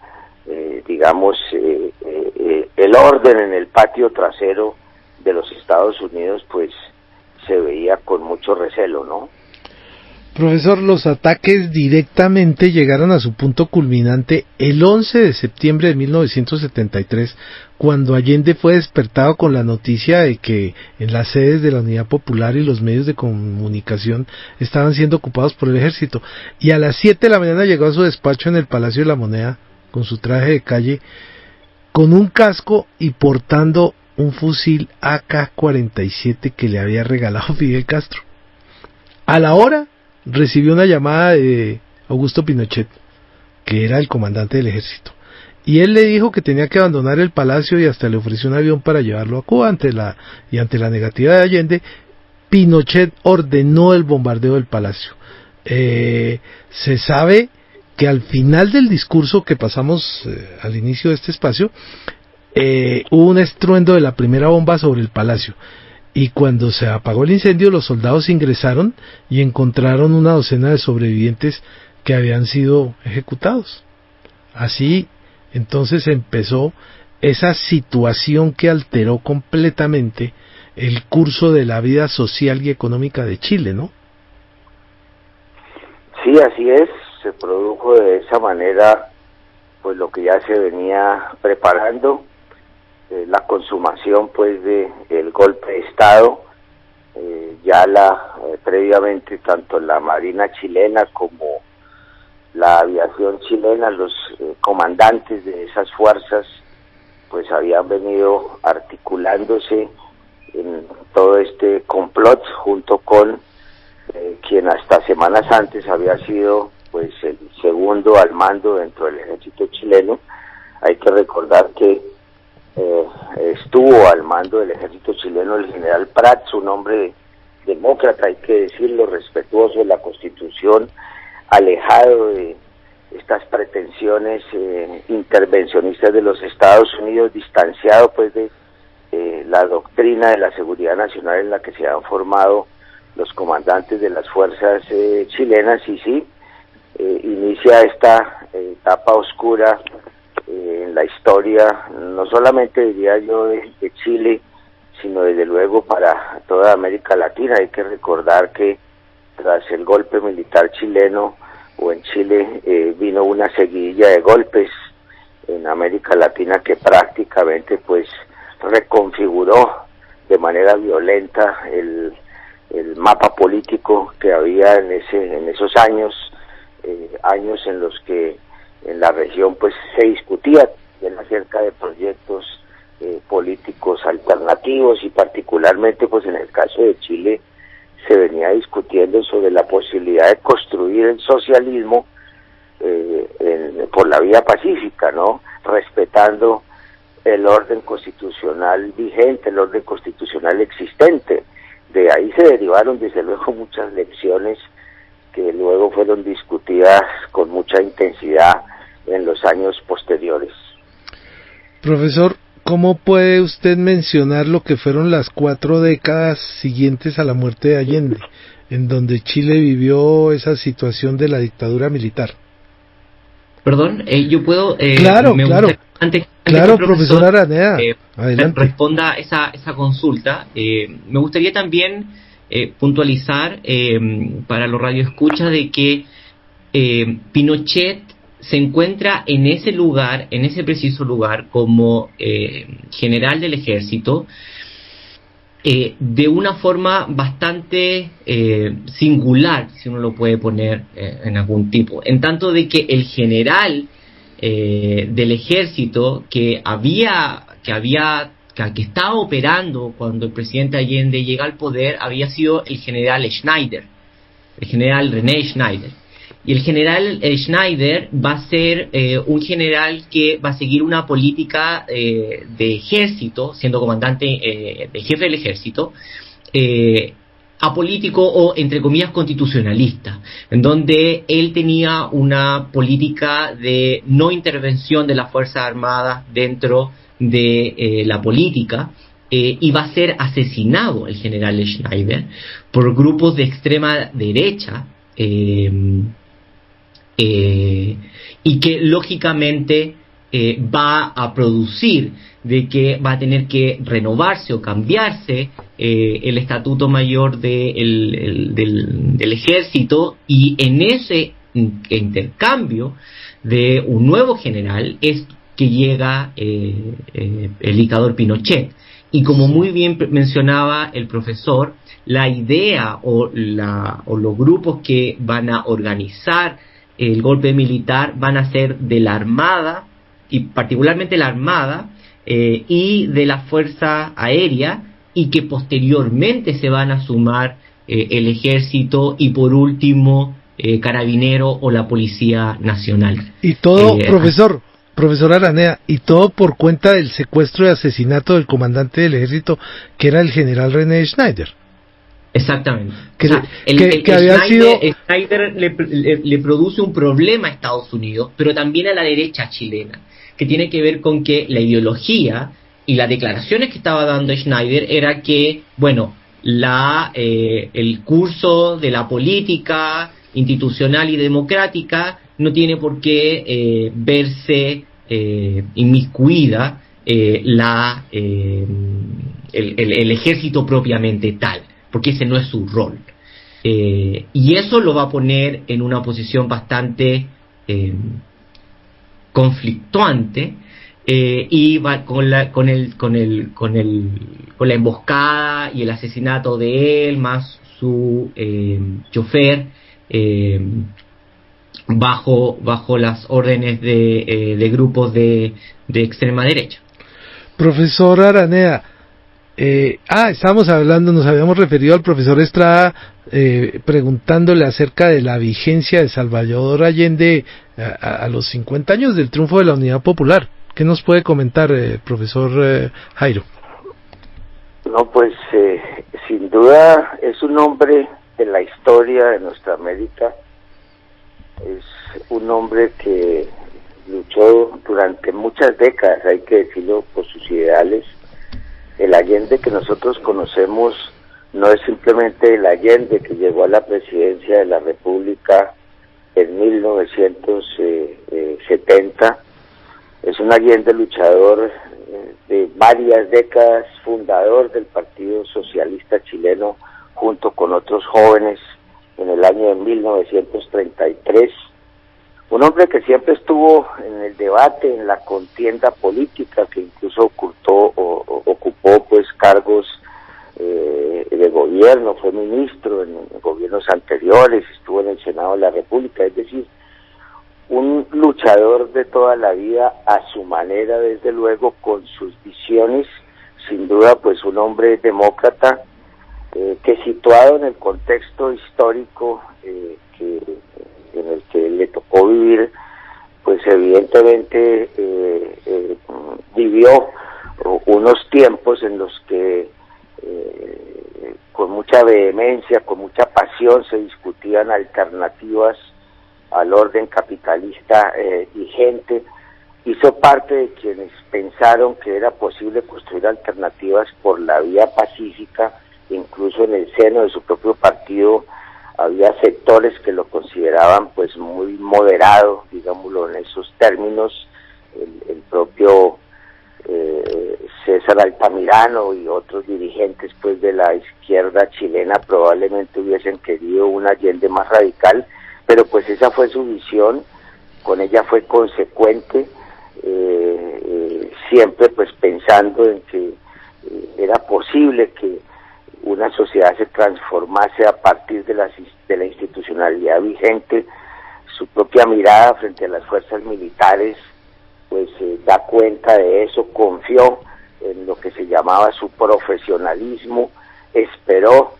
el orden en el patio trasero de los Estados Unidos, pues se veía con mucho recelo, ¿no? Profesor, los ataques directamente llegaron a su punto culminante el 11 de septiembre de 1973, cuando Allende fue despertado con la noticia de que en las sedes de la Unidad Popular y los medios de comunicación estaban siendo ocupados por el ejército. Y a las 7 de la mañana llegó a su despacho en el Palacio de la Moneda, con su traje de calle, con un casco y portando un fusil AK-47 que le había regalado Fidel Castro. A la hora recibió una llamada de Augusto Pinochet, que era el comandante del ejército, y él le dijo que tenía que abandonar el palacio y hasta le ofreció un avión para llevarlo a Cuba. Ante la negativa de Allende, Pinochet ordenó el bombardeo del palacio. Se sabe que al final del discurso que pasamos al inicio de este espacio, hubo un estruendo de la primera bomba sobre el palacio. Y cuando se apagó el incendio, los soldados ingresaron y encontraron una docena de sobrevivientes que habían sido ejecutados. Así, entonces empezó esa situación que alteró completamente el curso de la vida social y económica de Chile, ¿no? Sí, así es. Se produjo de esa manera, pues lo que ya se venía preparando. La consumación pues de el golpe de Estado, previamente tanto la Marina chilena como la aviación chilena, los comandantes de esas fuerzas pues habían venido articulándose en todo este complot junto con quien hasta semanas antes había sido pues el segundo al mando dentro del ejército chileno. Hay que recordar que estuvo al mando del ejército chileno el general Prats, un hombre demócrata, hay que decirlo, respetuoso de la Constitución, alejado de estas pretensiones intervencionistas de los Estados Unidos, distanciado pues de la doctrina de la seguridad nacional en la que se han formado los comandantes de las fuerzas chilenas. Y sí, inicia esta etapa oscura en la historia, no solamente diría yo de Chile, sino desde luego para toda América Latina. Hay que recordar que tras el golpe militar chileno o en Chile vino una seguidilla de golpes en América Latina que prácticamente pues reconfiguró de manera violenta el mapa político que había en esos años en los que en la región pues se discutía acerca de proyectos políticos alternativos, y particularmente pues en el caso de Chile se venía discutiendo sobre la posibilidad de construir el socialismo por la vía pacífica, ¿no? Respetando el orden constitucional vigente, el orden constitucional existente. De ahí se derivaron desde luego muchas lecciones que luego fueron discutidas con mucha intensidad en los años posteriores. Profesor, ¿cómo puede usted mencionar lo que fueron las 4 décadas siguientes a la muerte de Allende, en donde Chile vivió esa situación de la dictadura militar? Perdón, yo puedo... Claro, antes claro, profesor Araneda, adelante. Responda esa consulta. Me gustaría también puntualizar para los radioescuchas de que Pinochet se encuentra en ese lugar, en ese preciso lugar, como general del ejército, de una forma bastante singular, si uno lo puede poner en algún tipo, en tanto de que el general del ejército que estaba operando cuando el presidente Allende llega al poder había sido el general Schneider, el general René Schneider. Y el general Schneider va a ser un general que va a seguir una política de ejército, siendo comandante de jefe del ejército, apolítico o, entre comillas, constitucionalista, en donde él tenía una política de no intervención de las Fuerzas Armadas dentro de la política. Y va a ser asesinado el general Schneider por grupos de extrema derecha y que lógicamente va a producir de que va a tener que renovarse o cambiarse el estatuto mayor del ejército, y en ese intercambio de un nuevo general es que llega el dictador Pinochet. Y como muy bien mencionaba el profesor, la idea o los grupos que van a organizar el golpe militar van a ser de la Armada, y particularmente la Armada y de la Fuerza Aérea, y que posteriormente se van a sumar el Ejército y por último Carabinero o la Policía Nacional. Y todo, profesor Araneda, y todo por cuenta del secuestro y asesinato del comandante del ejército, que era el general René Schneider. Exactamente. Schneider le produce un problema a Estados Unidos, pero también a la derecha chilena, que tiene que ver con que la ideología y las declaraciones que estaba dando Schneider era que, bueno, el curso de la política institucional y democrática no tiene por qué verse inmiscuida el ejército propiamente tal, porque ese no es su rol. Y eso lo va a poner en una posición bastante conflictuante, y va con la emboscada y el asesinato de él más su chofer, bajo las órdenes de grupos de extrema derecha. Profesor Araneda, estábamos hablando, nos habíamos referido al profesor Estrada preguntándole acerca de la vigencia de Salvador Allende a los 50 años del triunfo de la Unidad Popular. ¿Qué nos puede comentar, profesor Jairo? No, pues sin duda es un hombre de la historia de nuestra América, es un hombre que luchó durante muchas décadas, hay que decirlo, por sus ideales. El Allende que nosotros conocemos no es simplemente el Allende que llegó a la presidencia de la República en 1970, es un Allende luchador de varias décadas, fundador del Partido Socialista Chileno junto con otros jóvenes en el año de 1933, un hombre que siempre estuvo en el debate, en la contienda política, que incluso ocupó pues cargos de gobierno, fue ministro en gobiernos anteriores, estuvo en el Senado de la República, es decir, un luchador de toda la vida a su manera, desde luego, con sus visiones, sin duda pues un hombre demócrata, que situado en el contexto histórico en el que le tocó vivir, pues evidentemente vivió unos tiempos en los que con mucha vehemencia, con mucha pasión se discutían alternativas al orden capitalista vigente. Hizo parte de quienes pensaron que era posible construir alternativas por la vía pacífica. Incluso en el seno de su propio partido había sectores que lo consideraban pues muy moderado, digámoslo en esos términos. El propio César Altamirano y otros dirigentes pues de la izquierda chilena probablemente hubiesen querido un Allende más radical, pero pues esa fue su visión, con ella fue consecuente, siempre pues pensando en que era posible que una sociedad se transformase a partir de la institucionalidad vigente. Su propia mirada frente a las fuerzas militares pues da cuenta de eso, confió en lo que se llamaba su profesionalismo, esperó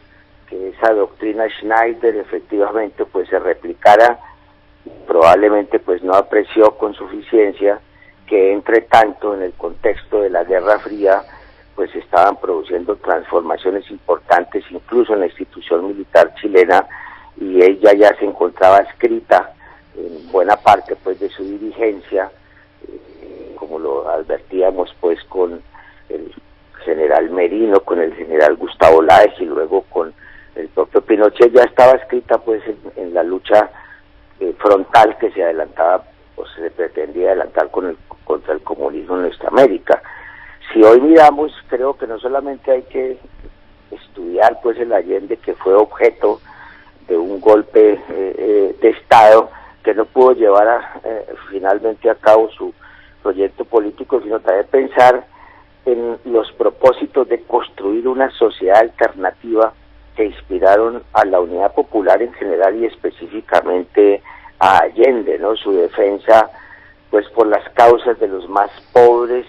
que esa doctrina Schneider efectivamente pues se replicara, probablemente pues no apreció con suficiencia que entre tanto en el contexto de la Guerra Fría pues estaban produciendo transformaciones importantes incluso en la institución militar chilena, y ella ya se encontraba escrita en buena parte pues de su dirigencia, como lo advertíamos pues con el general Merino, con el general Gustavo Láez y luego con el propio Pinochet, ya estaba escrita pues en la lucha frontal que se adelantaba o se pretendía adelantar contra el comunismo en nuestra América. Si hoy miramos, creo que no solamente hay que estudiar pues el Allende, que fue objeto de un golpe de Estado que no pudo llevar finalmente a cabo su proyecto político, sino también pensar en los propósitos de construir una sociedad alternativa que inspiraron a la Unidad Popular en general y específicamente a Allende, ¿no? Su defensa pues por las causas de los más pobres,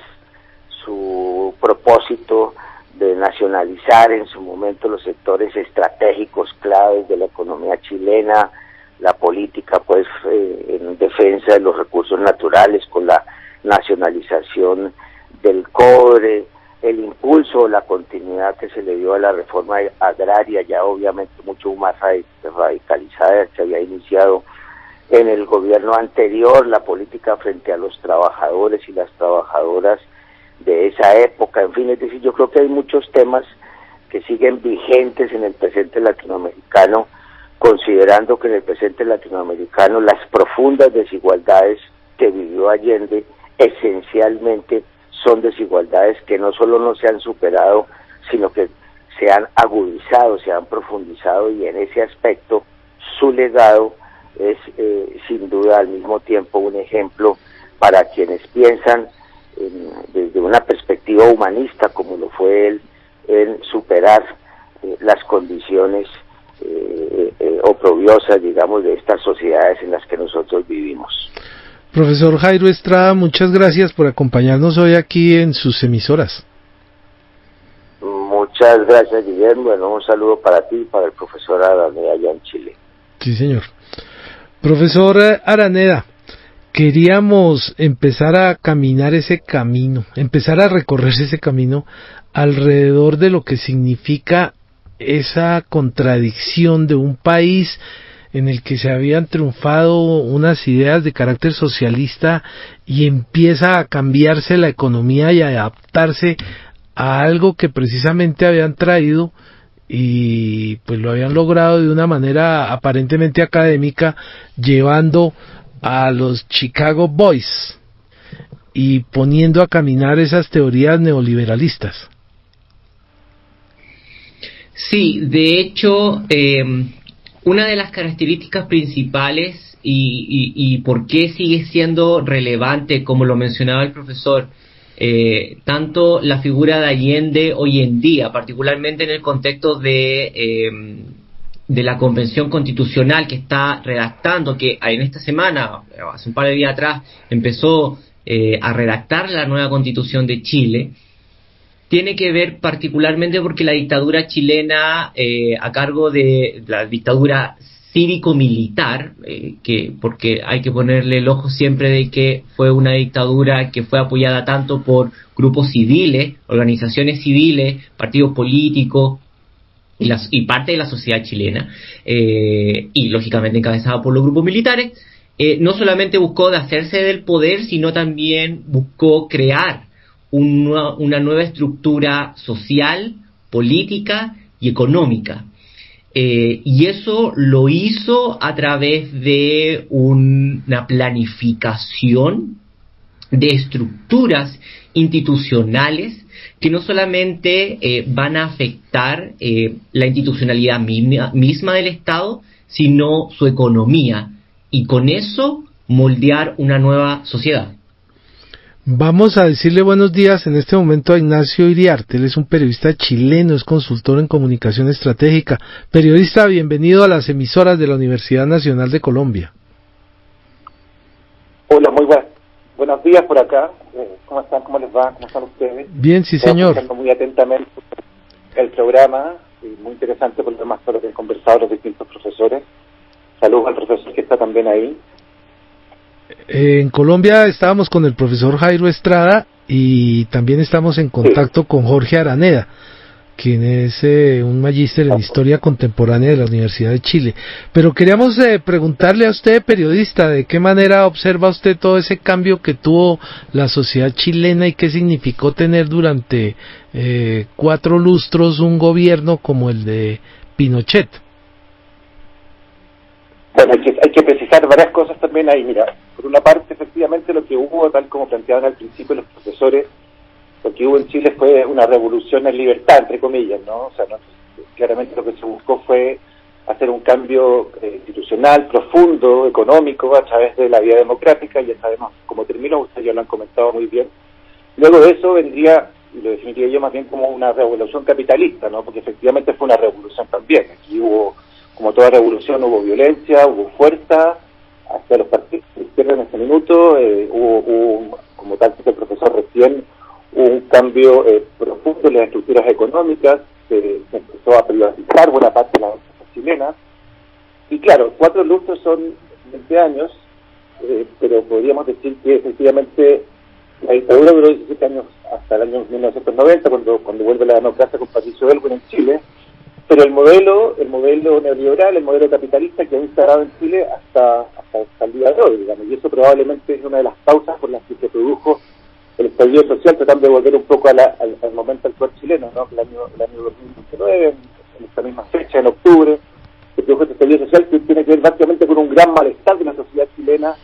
su propósito de nacionalizar en su momento los sectores estratégicos claves de la economía chilena, la política pues en defensa de los recursos naturales con la nacionalización del cobre, el impulso, la continuidad que se le dio a la reforma agraria, ya obviamente mucho más radicalizada, que había iniciado en el gobierno anterior, la política frente a los trabajadores y las trabajadoras de esa época, en fin, es decir, yo creo que hay muchos temas que siguen vigentes en el presente latinoamericano, considerando que en el presente latinoamericano las profundas desigualdades que vivió Allende esencialmente son desigualdades que no solo no se han superado, sino que se han agudizado, se han profundizado, y en ese aspecto su legado es sin duda al mismo tiempo un ejemplo para quienes piensan desde una perspectiva humanista, como lo fue él, en superar las condiciones oprobiosas, digamos, de estas sociedades en las que nosotros vivimos. Profesor Jairo Estrada, muchas gracias por acompañarnos hoy aquí en sus emisoras. Muchas gracias, Guillermo. Bueno, un saludo para ti y para el profesor Araneda allá en Chile. Sí, señor. Profesor Araneda, queríamos empezar a caminar ese camino, empezar a recorrer ese camino alrededor de lo que significa esa contradicción de un país en el que se habían triunfado unas ideas de carácter socialista y empieza a cambiarse la economía y a adaptarse a algo que precisamente habían traído y pues lo habían logrado de una manera aparentemente académica, llevando a los Chicago Boys y poniendo a caminar esas teorías neoliberalistas. Sí, de hecho, una de las características principales y por qué sigue siendo relevante, como lo mencionaba el profesor, tanto la figura de Allende hoy en día, particularmente en el contexto de la Convención Constitucional que está redactando, que en esta semana, hace un par de días atrás, empezó a redactar la nueva Constitución de Chile, tiene que ver particularmente porque la dictadura chilena, a cargo de la dictadura cívico-militar, porque hay que ponerle el ojo siempre de que fue una dictadura que fue apoyada tanto por grupos civiles, organizaciones civiles, partidos políticos y parte de la sociedad chilena, y lógicamente encabezada por los grupos militares, no solamente buscó de hacerse del poder, sino también buscó crear una nueva estructura social, política y económica. Y eso lo hizo a través de una planificación de estructuras institucionales que no solamente van a afectar la institucionalidad misma del Estado, sino su economía, y con eso moldear una nueva sociedad. Vamos a decirle buenos días en este momento a Ignacio Iriarte. Él es un periodista chileno, es consultor en comunicación estratégica. Periodista, bienvenido a las emisoras de la Universidad Nacional de Colombia. Hola, muy buenos días por acá. ¿Cómo están? ¿Cómo les va? ¿Cómo están ustedes? Bien, sí, señor. Estoy escuchando muy atentamente el programa, muy interesante por lo demás todo lo que han conversado los distintos profesores. Saludos al profesor que está también ahí. En Colombia estábamos con el profesor Jairo Estrada y también estamos en contacto con Jorge Araneda, quien es un magíster en Historia Contemporánea de la Universidad de Chile. Pero queríamos preguntarle a usted, periodista, de qué manera observa usted todo ese cambio que tuvo la sociedad chilena y qué significó tener durante 4 lustros un gobierno como el de Pinochet. Bueno, hay que precisar varias cosas también ahí. Mira, por una parte, que hubo, tal como planteaban al principio los profesores, lo que hubo en Chile fue una revolución en libertad, entre comillas, ¿no? O sea, claramente lo que se buscó fue hacer un cambio institucional, profundo, económico, a través de la vía democrática. Ya sabemos cómo terminó, ustedes ya lo han comentado muy bien. Luego de eso vendría, y lo definiría yo más bien como una revolución capitalista, ¿no? Porque efectivamente fue una revolución también. Aquí hubo, como toda revolución, hubo violencia, hubo fuerza, hasta los partidos de izquierda en ese minuto, hubo, como tal dice el profesor recién, un cambio profundo en las estructuras económicas, se empezó a privatizar buena parte de la empresa chilena, y claro, 4 lustros son 20 años, pero podríamos decir que efectivamente la dictadura duró 17 años hasta el año 1990, cuando vuelve la democracia con Patricio Aylwin en Chile, pero el modelo neoliberal, el modelo capitalista que ha instalado en Chile hasta el día de hoy, digamos, y eso probablemente es una de las causas por las que se produjo el estallido social, tratando de volver un poco al momento actual chileno, ¿no? El año 2019, en esta misma fecha, en octubre, se produjo este estallido social que tiene que ver básicamente con un gran malestar de la sociedad chilena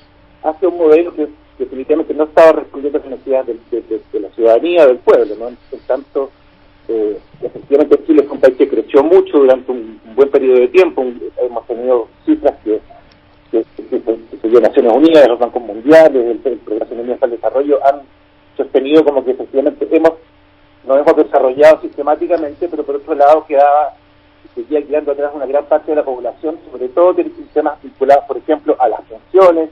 hacia un modelo que definitivamente no estaba respondiendo a las necesidades de la ciudadanía, del pueblo, ¿no? En tanto, efectivamente Chile es un país que creció mucho durante un buen periodo de tiempo. Hemos tenido cifras que se dio Naciones Unidas, los bancos mundiales, el Programa Económico para el Desarrollo han sostenido como que efectivamente nos hemos desarrollado sistemáticamente, pero por otro lado seguía quedando atrás una gran parte de la población, sobre todo de sistemas vinculados, por ejemplo, a las pensiones,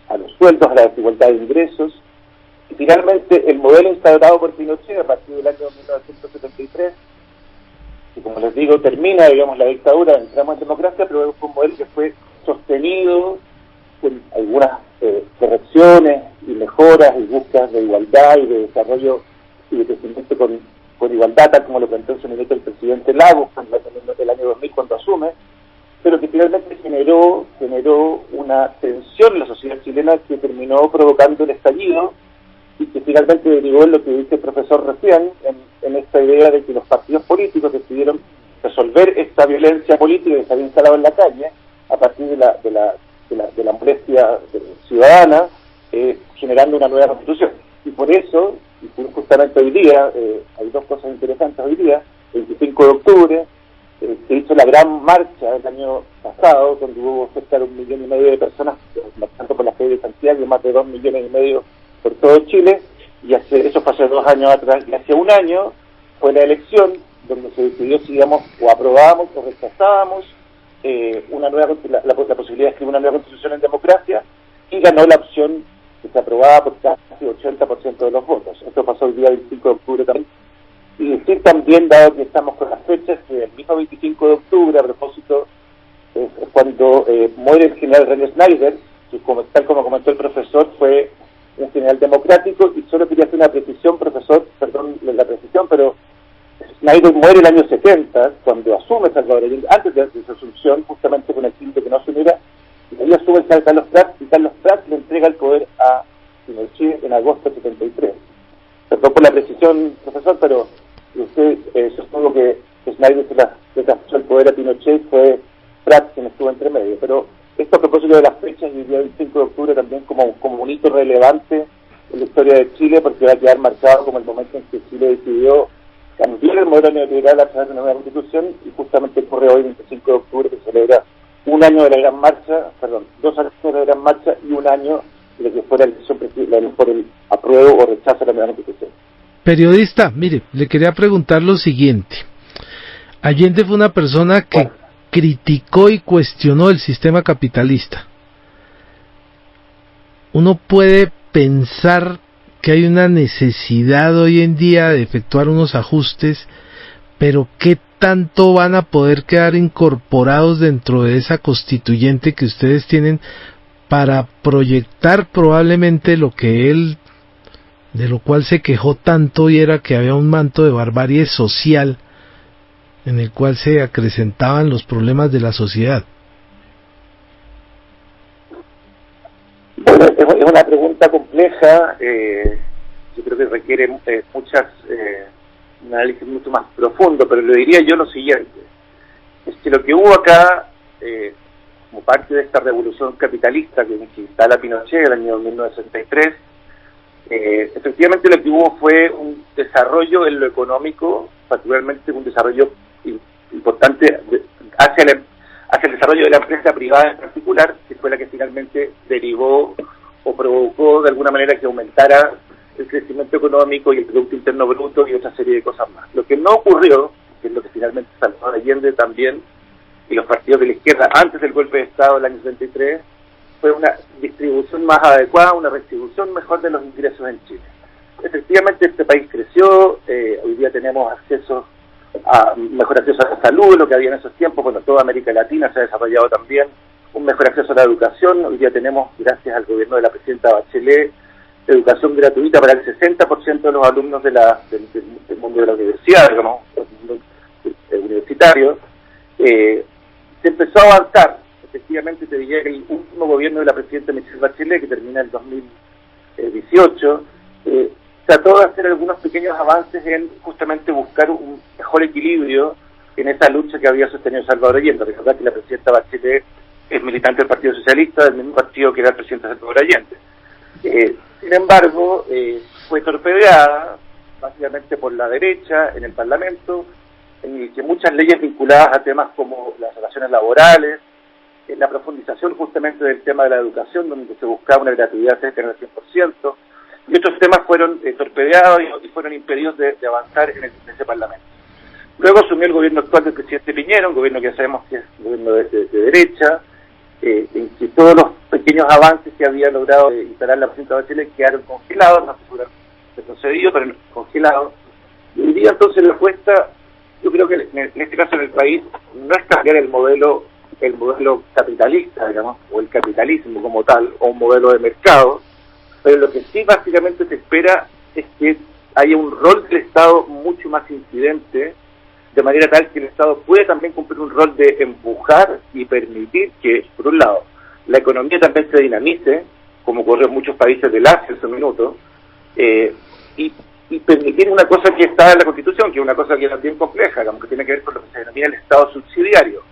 a los sueldos, a la desigualdad de ingresos. Y finalmente el modelo instaurado por Pinochet a partir del año 1973, y como les digo, termina, digamos, la dictadura, entramos en democracia, pero fue un modelo que fue sostenido con algunas correcciones y mejoras y búsquedas de igualdad y de desarrollo y de crecimiento con igualdad, tal como lo planteó en su momento el presidente Lagos en el año 2000 cuando asume, pero que finalmente generó una tensión en la sociedad chilena que terminó provocando el estallido y que finalmente derivó en lo que dice el profesor recién, en esta idea de que los partidos políticos decidieron resolver esta violencia política que se había instalado en la calle a partir de la molestia ciudadana, generando una nueva constitución. Y por eso, justamente hoy día, hay 2 cosas interesantes hoy día. El 25 de octubre se hizo la gran marcha del año pasado, donde hubo cerca de 1,5 millones de personas marchando por la calle de Santiago, y más de 2,5 millones por todo Chile, y eso fue hace 2 años atrás, y hace 1 año fue la elección donde se decidió si íbamos o aprobábamos o rechazábamos la posibilidad de escribir una nueva constitución en democracia, y ganó la opción que se aprobaba por casi 80% de los votos. Esto pasó el día 25 de octubre también. Y decir también, dado que estamos con las fechas, que el mismo 25 de octubre, a propósito, es cuando muere el general René Snyder, que tal como comentó el profesor, fue un general democrático, y solo quería hacer una precisión, profesor, perdón la precisión, pero Snyder muere el año 70, cuando asume Salvador Allende, antes de su asunción, justamente con el fin de que no asumiera, y ahí asume Carlos Prats, y Carlos Prats le entrega el poder a Pinochet en agosto de 73. Perdón por la precisión, profesor, pero usted sostuvo que Snyder le traspuso el poder a Pinochet, fue Prats quien estuvo entre medio, pero esto a propósito de las fechas, y el día 25 de octubre también como un hito relevante en la historia de Chile, porque va a quedar marcado como el momento en que Chile decidió cambiar el modelo neoliberal a través de una nueva constitución, y justamente ocurre hoy, 25 de octubre, que celebra 1 año de la Gran Marcha, 2 años de la Gran Marcha y 1 año de que fuera la elección por el apruebo o rechazo de la nueva constitución. Periodista, mire, le quería preguntar lo siguiente. Allende fue una persona que criticó y cuestionó el sistema capitalista. Uno puede pensar que hay una necesidad hoy en día de efectuar unos ajustes, pero ¿qué tanto van a poder quedar incorporados dentro de esa constituyente que ustedes tienen para proyectar probablemente lo que él, de lo cual se quejó tanto, y era que había un manto de barbarie social en el cual se acrecentaban los problemas de la sociedad? Bueno, es una pregunta compleja, yo creo que requiere un análisis mucho más profundo, pero le diría yo lo siguiente: es que lo que hubo acá, como parte de esta revolución capitalista que instala Pinochet en el año 1963, Efectivamente lo que hubo fue un desarrollo en lo económico, particularmente un desarrollo importante hacia el desarrollo de la empresa privada en particular, que fue la que finalmente derivó o provocó de alguna manera que aumentara el crecimiento económico y el Producto Interno Bruto y otra serie de cosas más. Lo que no ocurrió, que es lo que finalmente Salvador Allende también y los partidos de la izquierda antes del golpe de Estado del año 73, fue una distribución más adecuada, una redistribución mejor de los ingresos en Chile. Efectivamente este país creció, hoy día tenemos mejor acceso a la salud, lo que había en esos tiempos, bueno, toda América Latina se ha desarrollado también, un mejor acceso a la educación, hoy día tenemos, gracias al gobierno de la presidenta Bachelet, educación gratuita para el 60% de los alumnos del mundo de la universidad, digamos, el mundo universitario. Se empezó a avanzar, efectivamente te diría que el último gobierno de la presidenta Michelle Bachelet, que termina en 2018, trató de hacer algunos pequeños avances en justamente buscar un mejor equilibrio en esa lucha que había sostenido Salvador Allende. Recordar que la presidenta Bachelet es militante del Partido Socialista, del mismo partido que era el presidente Salvador Allende. Sin embargo, fue torpedeada básicamente por la derecha en el Parlamento, en el que muchas leyes vinculadas a temas como las relaciones laborales, la profundización justamente del tema de la educación, donde se buscaba una gratuidad cercana al 100%, y otros temas fueron torpedeados y fueron impedidos de avanzar en ese Parlamento. Luego asumió el gobierno actual del presidente Piñera, un gobierno que ya sabemos que es un gobierno de derecha, en que todos los pequeños avances que había logrado instalar la presidenta Bachelet quedaron congelados, no se pudieron retrocedido, pero congelados. Y hoy día entonces la apuesta, yo creo que en este caso en el país, no es cambiar el modelo capitalista, digamos, o el capitalismo como tal, o un modelo de mercado, pero lo que sí básicamente se espera es que haya un rol del Estado mucho más incidente, de manera tal que el Estado puede también cumplir un rol de empujar y permitir que, por un lado, la economía también se dinamice, como ocurre en muchos países del Asia en su minuto, y permitir una cosa que está en la Constitución, que es una cosa que es bien compleja, digamos, que tiene que ver con lo que se denomina el Estado subsidiario.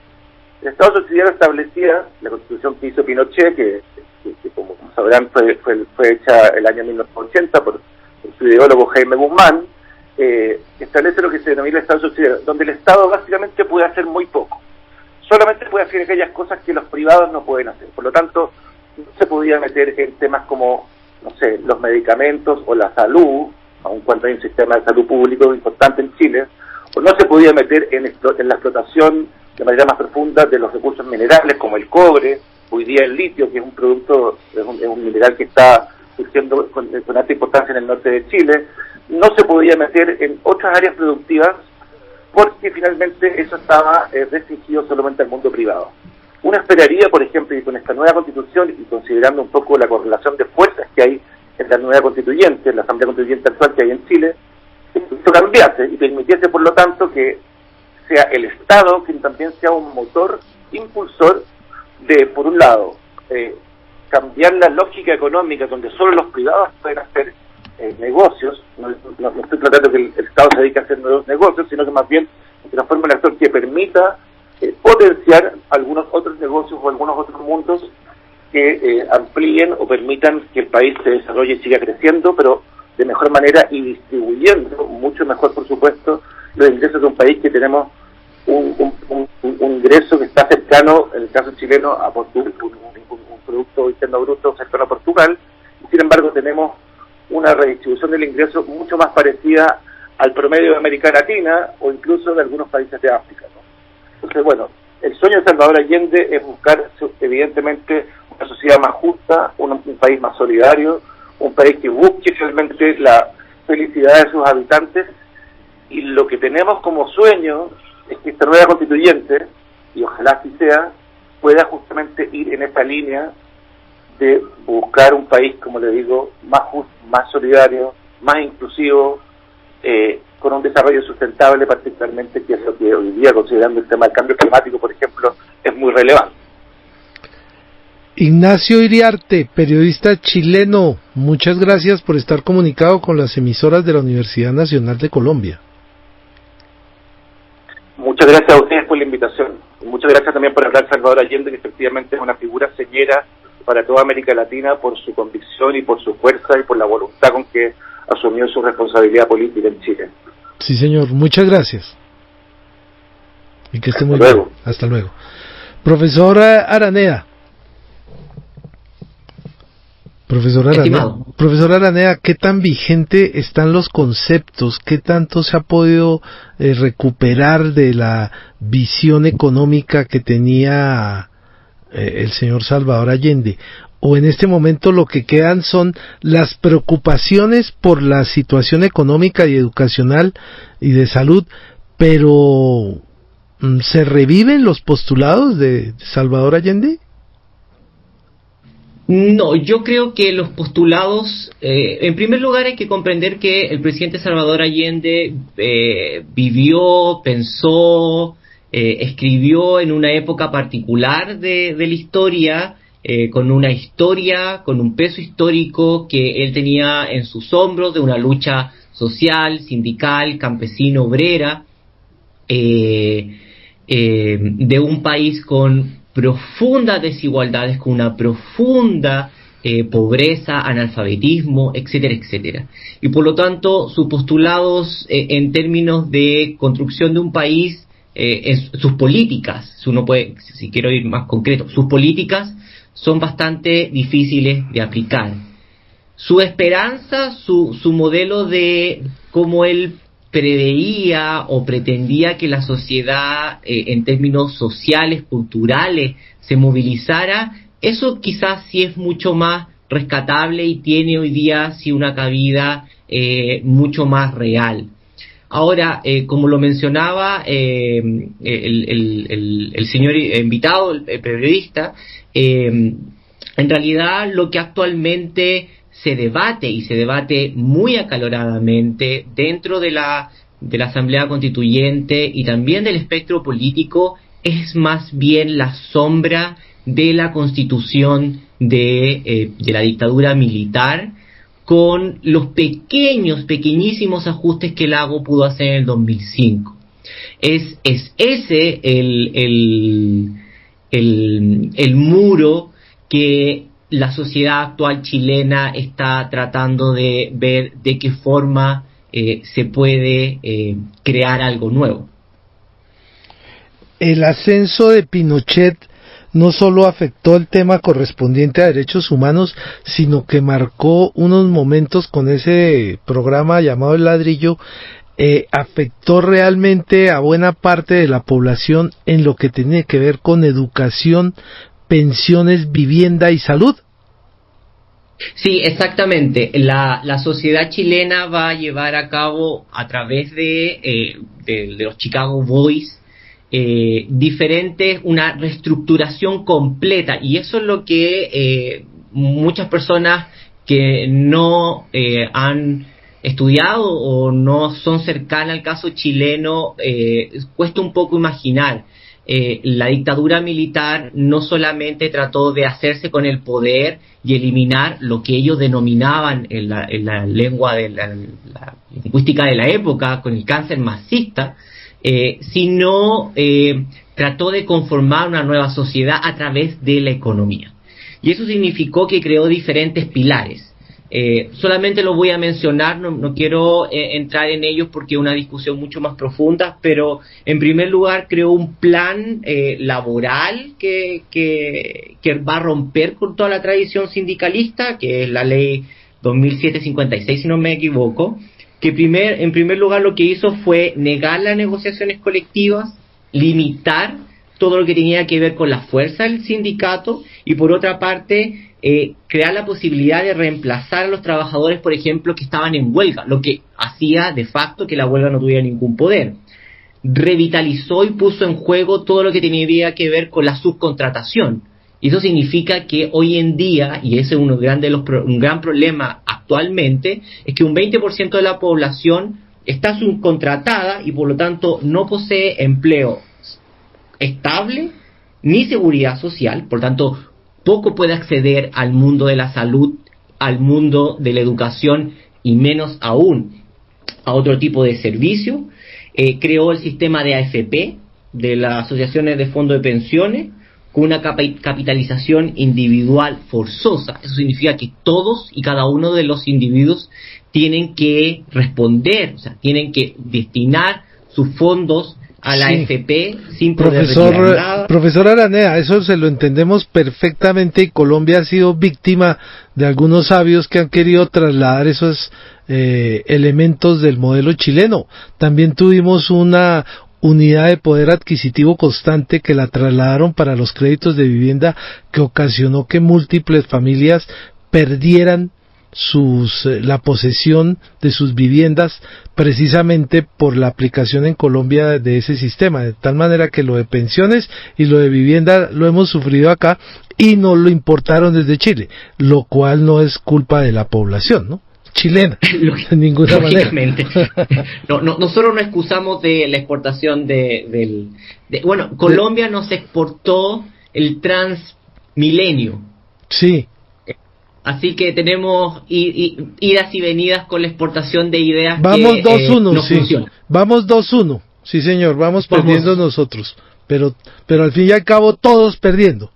El Estado subsidiario establecía, la Constitución que hizo Pinochet, que como sabrán fue hecha el año 1980 por su ideólogo Jaime Guzmán, establece lo que se denomina el Estado subsidiario, donde el Estado básicamente puede hacer muy poco. Solamente puede hacer aquellas cosas que los privados no pueden hacer. Por lo tanto, no se podía meter en temas como, no sé, los medicamentos o la salud, aun cuando hay un sistema de salud público importante en Chile, o no se podía meter en la explotación de manera más profunda de los recursos minerales como el cobre, hoy día el litio, que es un producto, es un mineral que está surgiendo con alta importancia en el norte de Chile. No se podía meter en otras áreas productivas porque finalmente eso estaba restringido solamente al mundo privado. Uno esperaría, por ejemplo, y con esta nueva constitución y considerando un poco la correlación de fuerzas que hay en la nueva constituyente, en la asamblea constituyente actual que hay en Chile, esto cambiase y permitiese, por lo tanto, que sea el Estado quien también sea un motor impulsor de, por un lado, cambiar la lógica económica donde solo los privados pueden hacer negocios. No estoy tratando que el Estado se dedique a hacer nuevos negocios, sino que más bien se transforme en un actor que permita potenciar algunos otros negocios o algunos otros mundos que amplíen o permitan que el país se desarrolle y siga creciendo, pero de mejor manera y distribuyendo mucho mejor, por supuesto, los ingresos de un país que tenemos un ingreso que está cercano, en el caso chileno, a Portugal, un Producto Interno Bruto cercano a Portugal, y sin embargo tenemos una redistribución del ingreso mucho más parecida al promedio de América Latina o incluso de algunos países de África, ¿no? Entonces, bueno, el sueño de Salvador Allende es buscar, evidentemente, una sociedad más justa, un país más solidario, un país que busque realmente la felicidad de sus habitantes, y lo que tenemos como sueño es que esta nueva constituyente, y ojalá así sea, pueda justamente ir en esa línea de buscar un país, como le digo, más justo, más solidario, más inclusivo, con un desarrollo sustentable particularmente, que es lo que hoy día, considerando el tema del cambio climático, por ejemplo, es muy relevante. Ignacio Iriarte, periodista chileno, muchas gracias por estar comunicado con las emisoras de la Universidad Nacional de Colombia. Muchas gracias a ustedes por la invitación. Y muchas gracias también por hablar de Salvador Allende, que efectivamente es una figura señera para toda América Latina por su convicción y por su fuerza y por la voluntad con que asumió su responsabilidad política en Chile. Sí, señor, muchas gracias. Y que esté muy luego. bien. Hasta luego. Profesora Araneda. Profesor Araneda, ¿qué tan vigente están los conceptos? ¿Qué tanto se ha podido recuperar de la visión económica que tenía el señor Salvador Allende? ¿O en este momento lo que quedan son las preocupaciones por la situación económica y educacional y de salud, pero se reviven los postulados de Salvador Allende? No, yo creo que los postulados, en primer lugar hay que comprender que el presidente Salvador Allende vivió, pensó, escribió en una época particular de la historia, con una historia, con un peso histórico que él tenía en sus hombros, de una lucha social, sindical, campesino, obrera, de un país con profundas desigualdades, con una profunda pobreza, analfabetismo, etcétera, etcétera. Y por lo tanto, sus postulados en términos de construcción de un país, sus políticas, si uno puede, si quiero ir más concreto, sus políticas son bastante difíciles de aplicar. Su esperanza, su modelo de cómo él preveía o pretendía que la sociedad en términos sociales, culturales, se movilizara, eso quizás sí es mucho más rescatable y tiene hoy día sí una cabida mucho más real. Ahora, como lo mencionaba el señor invitado, el periodista, en realidad lo que actualmente se debate, y se debate muy acaloradamente dentro de la Asamblea Constituyente y también del espectro político, es más bien la sombra de la constitución de la dictadura militar, con los pequeñísimos ajustes que Lago pudo hacer en el 2005. Es ese el muro que la sociedad actual chilena está tratando de ver de qué forma se puede crear algo nuevo. El ascenso de Pinochet no solo afectó el tema correspondiente a derechos humanos, sino que marcó unos momentos con ese programa llamado El Ladrillo, afectó realmente a buena parte de la población en lo que tiene que ver con educación, pensiones, vivienda y salud. Sí, exactamente. La sociedad chilena va a llevar a cabo, a través de los Chicago Boys, una reestructuración completa, y eso es lo que muchas personas que no han estudiado o no son cercanas al caso chileno cuesta un poco imaginar. La dictadura militar no solamente trató de hacerse con el poder y eliminar lo que ellos denominaban en la lengua de la lingüística de la época con el cáncer marxista, sino trató de conformar una nueva sociedad a través de la economía. Y eso significó que creó diferentes pilares. Solamente lo voy a mencionar, no quiero entrar en ellos porque es una discusión mucho más profunda, pero en primer lugar creó un plan laboral que va a romper con toda la tradición sindicalista, que es la ley 2007-56, si no me equivoco, que en primer lugar lo que hizo fue negar las negociaciones colectivas, limitar todo lo que tenía que ver con la fuerza del sindicato, y por otra parte crear la posibilidad de reemplazar a los trabajadores, por ejemplo, que estaban en huelga, lo que hacía de facto que la huelga no tuviera ningún poder. Revitalizó y puso en juego todo lo que tenía que ver con la subcontratación. Y eso significa que hoy en día, y ese es un gran problema actualmente, es que un 20% de la población está subcontratada y por lo tanto no posee empleo estable ni seguridad social, por tanto poco puede acceder al mundo de la salud, al mundo de la educación y menos aún a otro tipo de servicio. Creó el sistema de AFP, de las asociaciones de fondos de pensiones, con una capitalización individual forzosa. Eso significa que todos y cada uno de los individuos tienen que responder, o sea, tienen que destinar sus fondos a la AFP sin poder retirar nada. Profesor Araneda, eso se lo entendemos perfectamente, y Colombia ha sido víctima de algunos sabios que han querido trasladar esos elementos del modelo chileno. También tuvimos una unidad de poder adquisitivo constante que la trasladaron para los créditos de vivienda, que ocasionó que múltiples familias perdieran la posesión de sus viviendas precisamente por la aplicación en Colombia de ese sistema, de tal manera que lo de pensiones y lo de vivienda lo hemos sufrido acá y nos lo importaron desde Chile, lo cual no es culpa de la población, ¿no?, chilena, de ninguna manera. Nosotros no excusamos de la exportación bueno, Colombia nos exportó el Transmilenio. Sí. Así que tenemos idas y venidas con la exportación de ideas. Vamos que 2-1, no sí. funcionan. Vamos 2-1, sí señor, vamos perdiendo nosotros, pero al fin y al cabo todos perdiendo.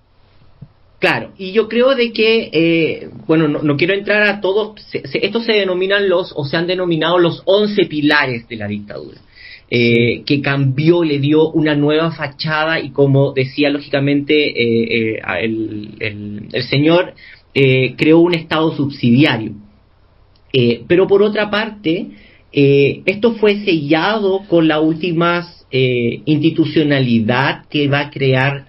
Claro, y yo creo de que, no quiero entrar a todos, estos se denominan se han denominado los 11 pilares de la dictadura, que cambió, le dio una nueva fachada, y como decía lógicamente el señor, creó un Estado subsidiario. Pero por otra parte, esto fue sellado con la última institucionalidad que va a crear.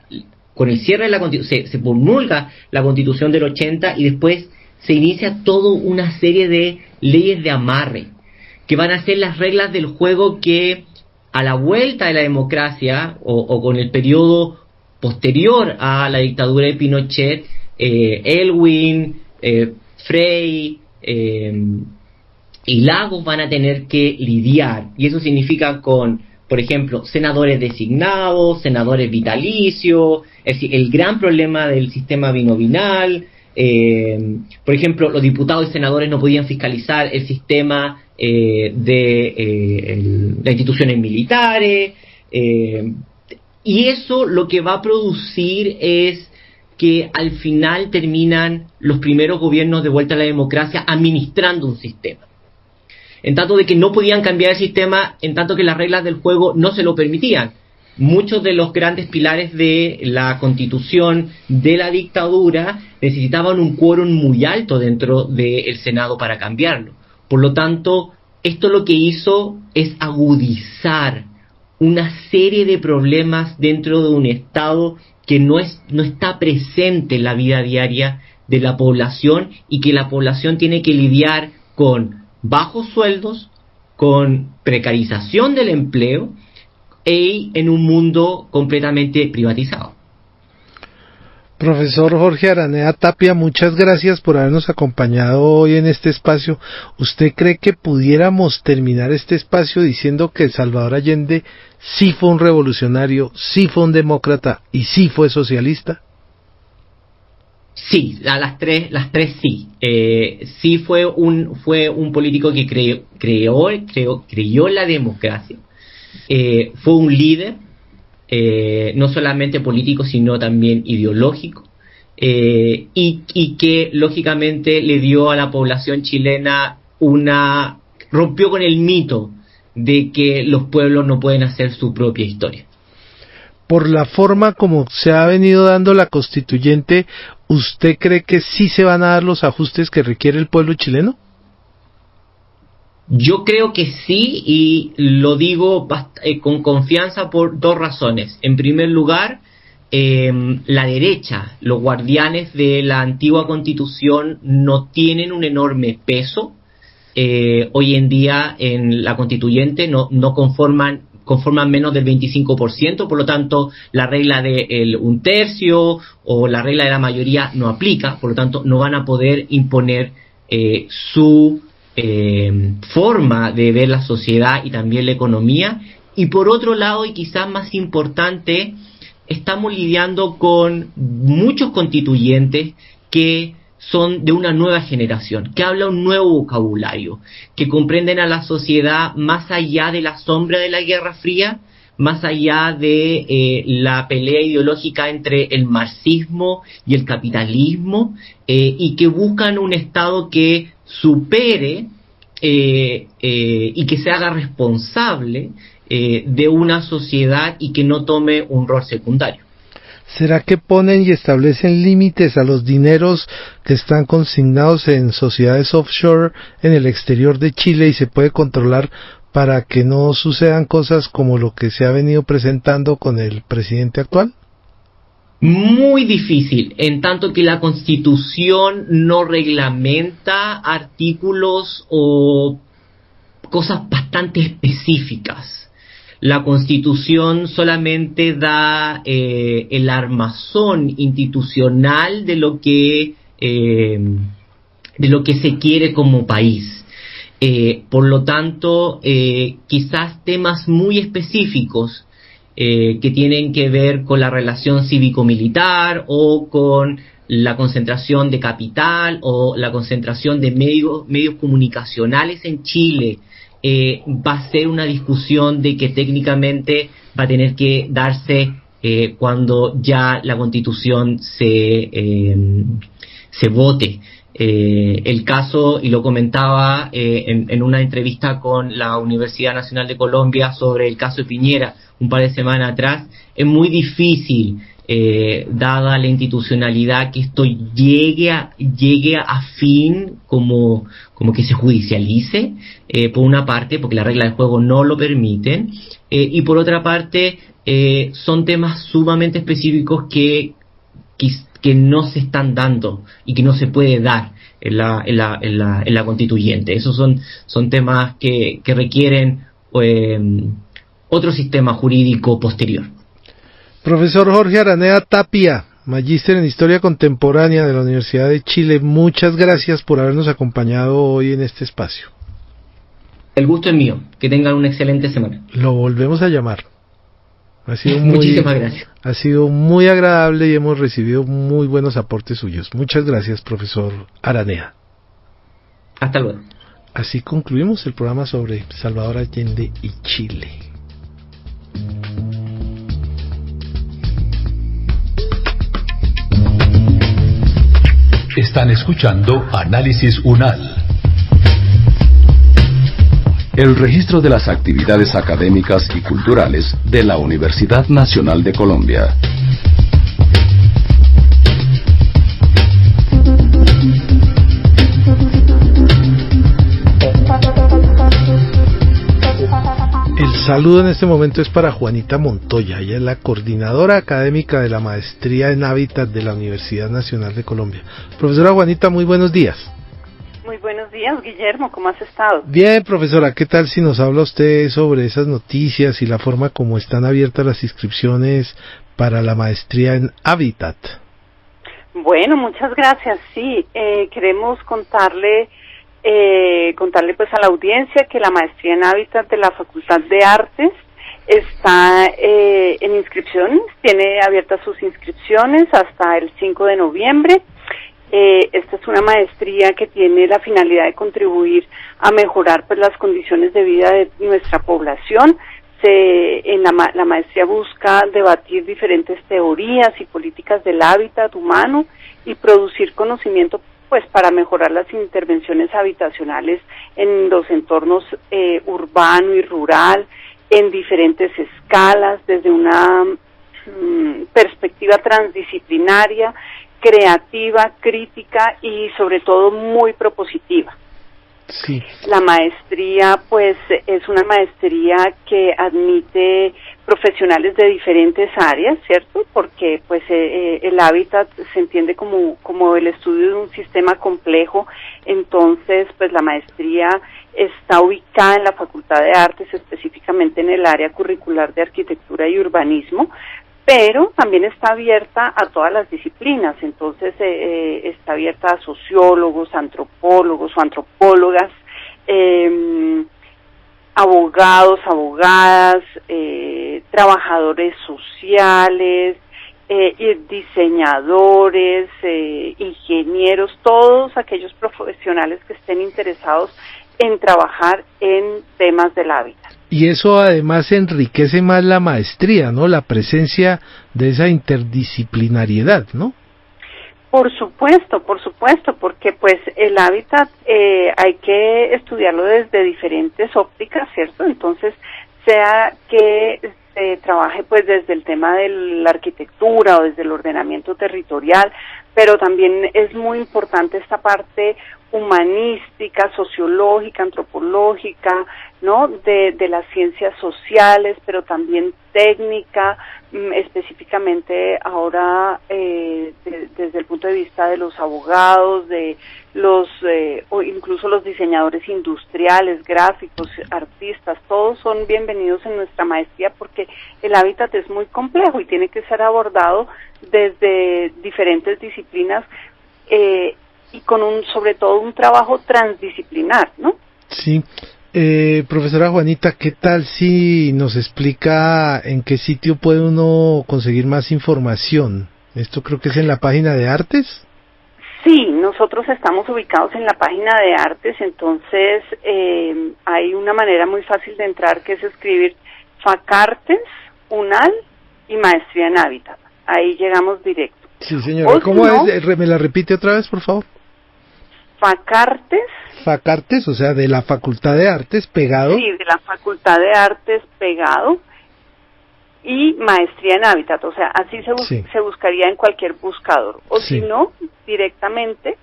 Con el cierre de la Constitución, se promulga la Constitución del 80 y después se inicia toda una serie de leyes de amarre, que van a ser las reglas del juego que a la vuelta de la democracia o con el periodo posterior a la dictadura de Pinochet, Elwin, Frei y Lagos van a tener que lidiar, y eso significa con, por ejemplo, senadores designados, senadores vitalicios, es decir, el gran problema del sistema binominal. Por ejemplo, los diputados y senadores no podían fiscalizar el sistema de las instituciones militares, y eso lo que va a producir es que al final terminan los primeros gobiernos de vuelta a la democracia administrando un sistema. En tanto de que no podían cambiar el sistema, en tanto que las reglas del juego no se lo permitían. Muchos de los grandes pilares de la Constitución de la dictadura necesitaban un quórum muy alto dentro del Senado para cambiarlo. Por lo tanto, esto lo que hizo es agudizar una serie de problemas dentro de un Estado que no está presente en la vida diaria de la población, y que la población tiene que lidiar con bajos sueldos, con precarización del empleo en un mundo completamente privatizado. Profesor Jorge Araneda Tapia, muchas gracias por habernos acompañado hoy en este espacio. ¿Usted cree que pudiéramos terminar este espacio diciendo que Salvador Allende sí fue un revolucionario, sí fue un demócrata y sí fue socialista? Sí, las tres sí. Sí fue un político que creyó en la democracia. Fue un líder, no solamente político, sino también ideológico, y que lógicamente le dio a la población chilena rompió con el mito de que los pueblos no pueden hacer su propia historia. Por la forma como se ha venido dando la constituyente, ¿usted cree que sí se van a dar los ajustes que requiere el pueblo chileno? Yo creo que sí, y lo digo con confianza por dos razones. En primer lugar, la derecha, los guardianes de la antigua Constitución, no tienen un enorme peso. Hoy en día en la constituyente no conforman menos del 25%, por lo tanto la regla de un tercio o la regla de la mayoría no aplica, por lo tanto no van a poder imponer su forma de ver la sociedad y también la economía. Y por otro lado, y quizás más importante, estamos lidiando con muchos constituyentes que son de una nueva generación, que habla un nuevo vocabulario, que comprenden a la sociedad más allá de la sombra de la Guerra Fría, más allá de la pelea ideológica entre el marxismo y el capitalismo, y que buscan un Estado que supere y que se haga responsable de una sociedad y que no tome un rol secundario. ¿Será que ponen y establecen límites a los dineros que están consignados en sociedades offshore en el exterior de Chile y se puede controlar para que no sucedan cosas como lo que se ha venido presentando con el presidente actual? Muy difícil, en tanto que la Constitución no reglamenta artículos o cosas bastante específicas. La Constitución solamente da el armazón institucional de lo que se quiere como país. Por lo tanto, quizás temas muy específicos que tienen que ver con la relación cívico-militar o con la concentración de capital o la concentración de medios comunicacionales en Chile, va a ser una discusión de que técnicamente va a tener que darse cuando ya la Constitución se vote. El caso, y lo comentaba en una entrevista con la Universidad Nacional de Colombia sobre el caso de Piñera un par de semanas atrás, es muy difícil, dada la institucionalidad, que esto llegue a fin como que se judicialice, por una parte, porque las reglas del juego no lo permiten, y por otra parte, son temas sumamente específicos que no se están dando y que no se puede dar en la constituyente. Esos son temas que requieren otro sistema jurídico posterior. Profesor Jorge Araneda Tapia, magíster en Historia Contemporánea de la Universidad de Chile, muchas gracias por habernos acompañado hoy en este espacio. El gusto es mío. Que tengan una excelente semana. Lo volvemos a llamar. Muchísimas gracias. Ha sido muy agradable y hemos recibido muy buenos aportes suyos. Muchas gracias, profesor Araneda. Hasta luego. Así concluimos el programa sobre Salvador Allende y Chile. Están escuchando Análisis UNAL. El registro de las actividades académicas y culturales de la Universidad Nacional de Colombia. El saludo en este momento es para Juanita Montoya. Ella es la coordinadora académica de la Maestría en Hábitat de la Universidad Nacional de Colombia. Profesora Juanita, muy buenos días. Muy buenos días, Guillermo, ¿cómo has estado? Bien, profesora, ¿qué tal si nos habla usted sobre esas noticias y la forma como están abiertas las inscripciones para la maestría en Hábitat? Bueno, muchas gracias. Sí, queremos contarle pues a la audiencia que la maestría en Hábitat de la Facultad de Artes está en inscripciones, tiene abiertas sus inscripciones hasta el 5 de noviembre. Esta es una maestría que tiene la finalidad de contribuir a mejorar pues las condiciones de vida de nuestra población. La maestría busca debatir diferentes teorías y políticas del hábitat humano y producir conocimiento pues para mejorar las intervenciones habitacionales en los entornos urbano y rural, en diferentes escalas, desde una perspectiva transdisciplinaria, creativa, crítica y sobre todo muy propositiva. Sí. La maestría pues es una maestría que admite profesionales de diferentes áreas, ¿cierto? Porque pues el hábitat se entiende como el estudio de un sistema complejo. Entonces pues la maestría está ubicada en la Facultad de Artes, específicamente en el área curricular de Arquitectura y Urbanismo, pero también está abierta a todas las disciplinas. Entonces está abierta a sociólogos, antropólogos o antropólogas, abogados, abogadas, trabajadores sociales, diseñadores, ingenieros, todos aquellos profesionales que estén interesados en trabajar en temas del hábitat. Y eso además enriquece más la maestría, ¿no? La presencia de esa interdisciplinariedad, ¿no? Por supuesto, porque pues el hábitat hay que estudiarlo desde diferentes ópticas, ¿cierto? Entonces, sea que se trabaje pues desde el tema de la arquitectura o desde el ordenamiento territorial, pero también es muy importante esta parte humanística, sociológica, antropológica, ¿no? De las ciencias sociales, pero también técnica, específicamente ahora desde el punto de vista de los abogados, de los o incluso los diseñadores industriales, gráficos, artistas, todos son bienvenidos en nuestra maestría porque el hábitat es muy complejo y tiene que ser abordado desde diferentes disciplinas y con sobre todo un trabajo transdisciplinar, ¿no? Sí. Profesora Juanita, ¿qué tal si nos explica en qué sitio puede uno conseguir más información? Esto creo que es en la página de Artes. Sí, nosotros estamos ubicados en la página de Artes, entonces hay una manera muy fácil de entrar que es escribir FACARTES, UNAL y Maestría en Hábitat. Ahí llegamos directo. Sí, señora. ¿Cómo es? ¿Me la repite otra vez, por favor? FACARTES, o sea, de la Facultad de Artes, pegado. Sí, de la Facultad de Artes, pegado. Y Maestría en Hábitat, o sea, así se buscaría en cualquier buscador. O si no, directamente,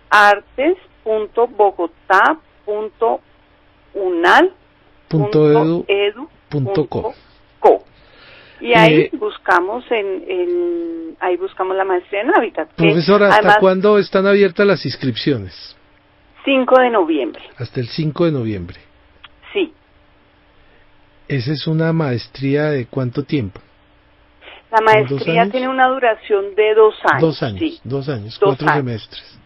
artes.bogotá.unal.edu.co. Y ahí buscamos ahí buscamos la maestría en Hábitat. Profesora, ¿hasta cuándo están abiertas las inscripciones? 5 de noviembre. Hasta el 5 de noviembre. Sí. ¿Esa es una maestría de cuánto tiempo? La maestría tiene una duración de 2 años. 2 años, sí. 2 años, 4 semestres.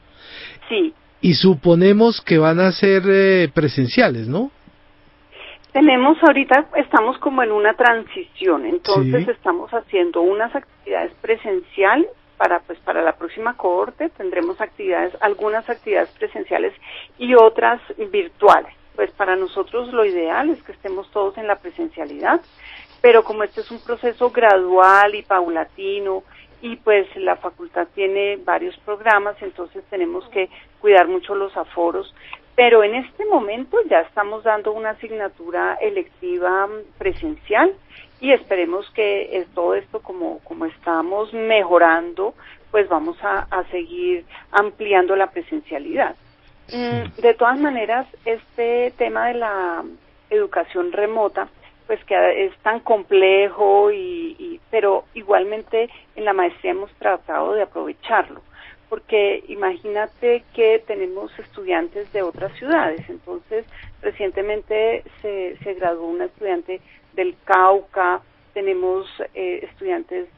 Sí. Y suponemos que van a ser presenciales, ¿no? Estamos como en una transición, entonces estamos haciendo unas actividades presenciales para la próxima cohorte, tendremos algunas actividades presenciales y otras virtuales. Pues para nosotros lo ideal es que estemos todos en la presencialidad, pero como este es un proceso gradual y paulatino y pues la facultad tiene varios programas, entonces tenemos que cuidar mucho los aforos. Pero en este momento ya estamos dando una asignatura electiva presencial y esperemos que todo esto, como estamos mejorando, pues vamos a seguir ampliando la presencialidad. Sí. De todas maneras, este tema de la educación remota, pues que es tan complejo, pero igualmente en la maestría hemos tratado de aprovecharlo. Porque imagínate que tenemos estudiantes de otras ciudades, entonces recientemente se graduó una estudiante del Cauca, tenemos estudiantes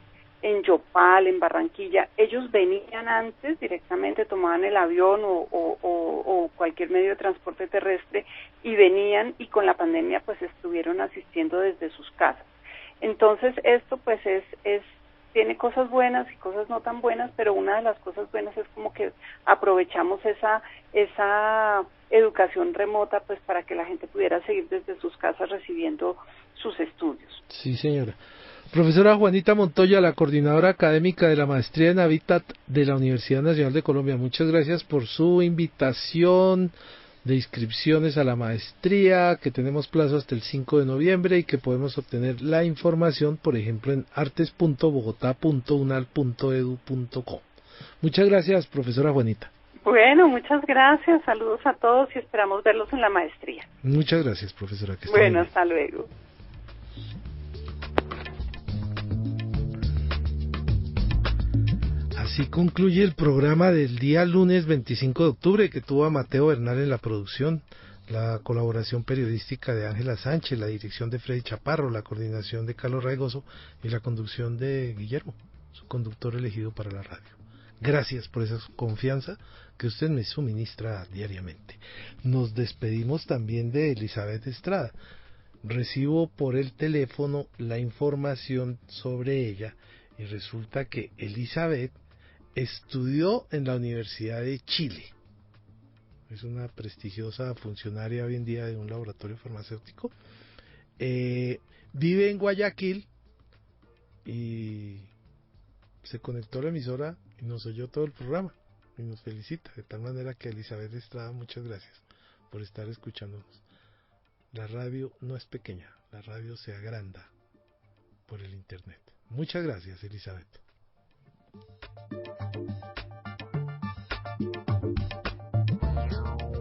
en Yopal, en Barranquilla. Ellos venían antes directamente, tomaban el avión o cualquier medio de transporte terrestre y venían, y con la pandemia pues estuvieron asistiendo desde sus casas. Entonces esto pues tiene cosas buenas y cosas no tan buenas, pero una de las cosas buenas es como que aprovechamos esa educación remota pues para que la gente pudiera seguir desde sus casas recibiendo sus estudios. Sí, señora. Profesora Juanita Montoya, la coordinadora académica de la Maestría en Hábitat de la Universidad Nacional de Colombia, muchas gracias por su invitación de inscripciones a la maestría, que tenemos plazo hasta el 5 de noviembre y que podemos obtener la información, por ejemplo, en artes.bogotá.unal.edu.co. Muchas gracias, profesora Juanita. Bueno, muchas gracias, saludos a todos y esperamos verlos en la maestría. Muchas gracias, profesora. Bueno, hasta luego. Así concluye el programa del día lunes 25 de octubre que tuvo a Mateo Bernal en la producción, la colaboración periodística de Ángela Sánchez, la dirección de Freddy Chaparro, la coordinación de Carlos Raigoso y la conducción de Guillermo, su conductor elegido para la radio. Gracias por esa confianza que usted me suministra diariamente. Nos despedimos también de Elizabeth Estrada. Recibo por el teléfono la información sobre ella y resulta que Elizabeth estudió en la Universidad de Chile. es una prestigiosa funcionaria hoy en día de un laboratorio farmacéutico. Vive en Guayaquil y se conectó a la emisora y nos oyó todo el programa y nos felicita, de tal manera que Elizabeth Estrada, muchas gracias por estar escuchándonos. La radio no es pequeña, la radio se agranda por el internet. Muchas gracias, Elizabeth.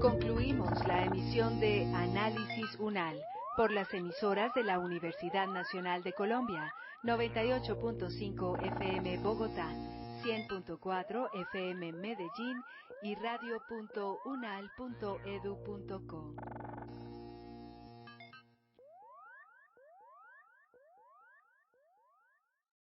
Concluimos la emisión de Análisis UNAL por las emisoras de la Universidad Nacional de Colombia, 98.5 FM Bogotá, 100.4 FM Medellín y radio.unal.edu.co.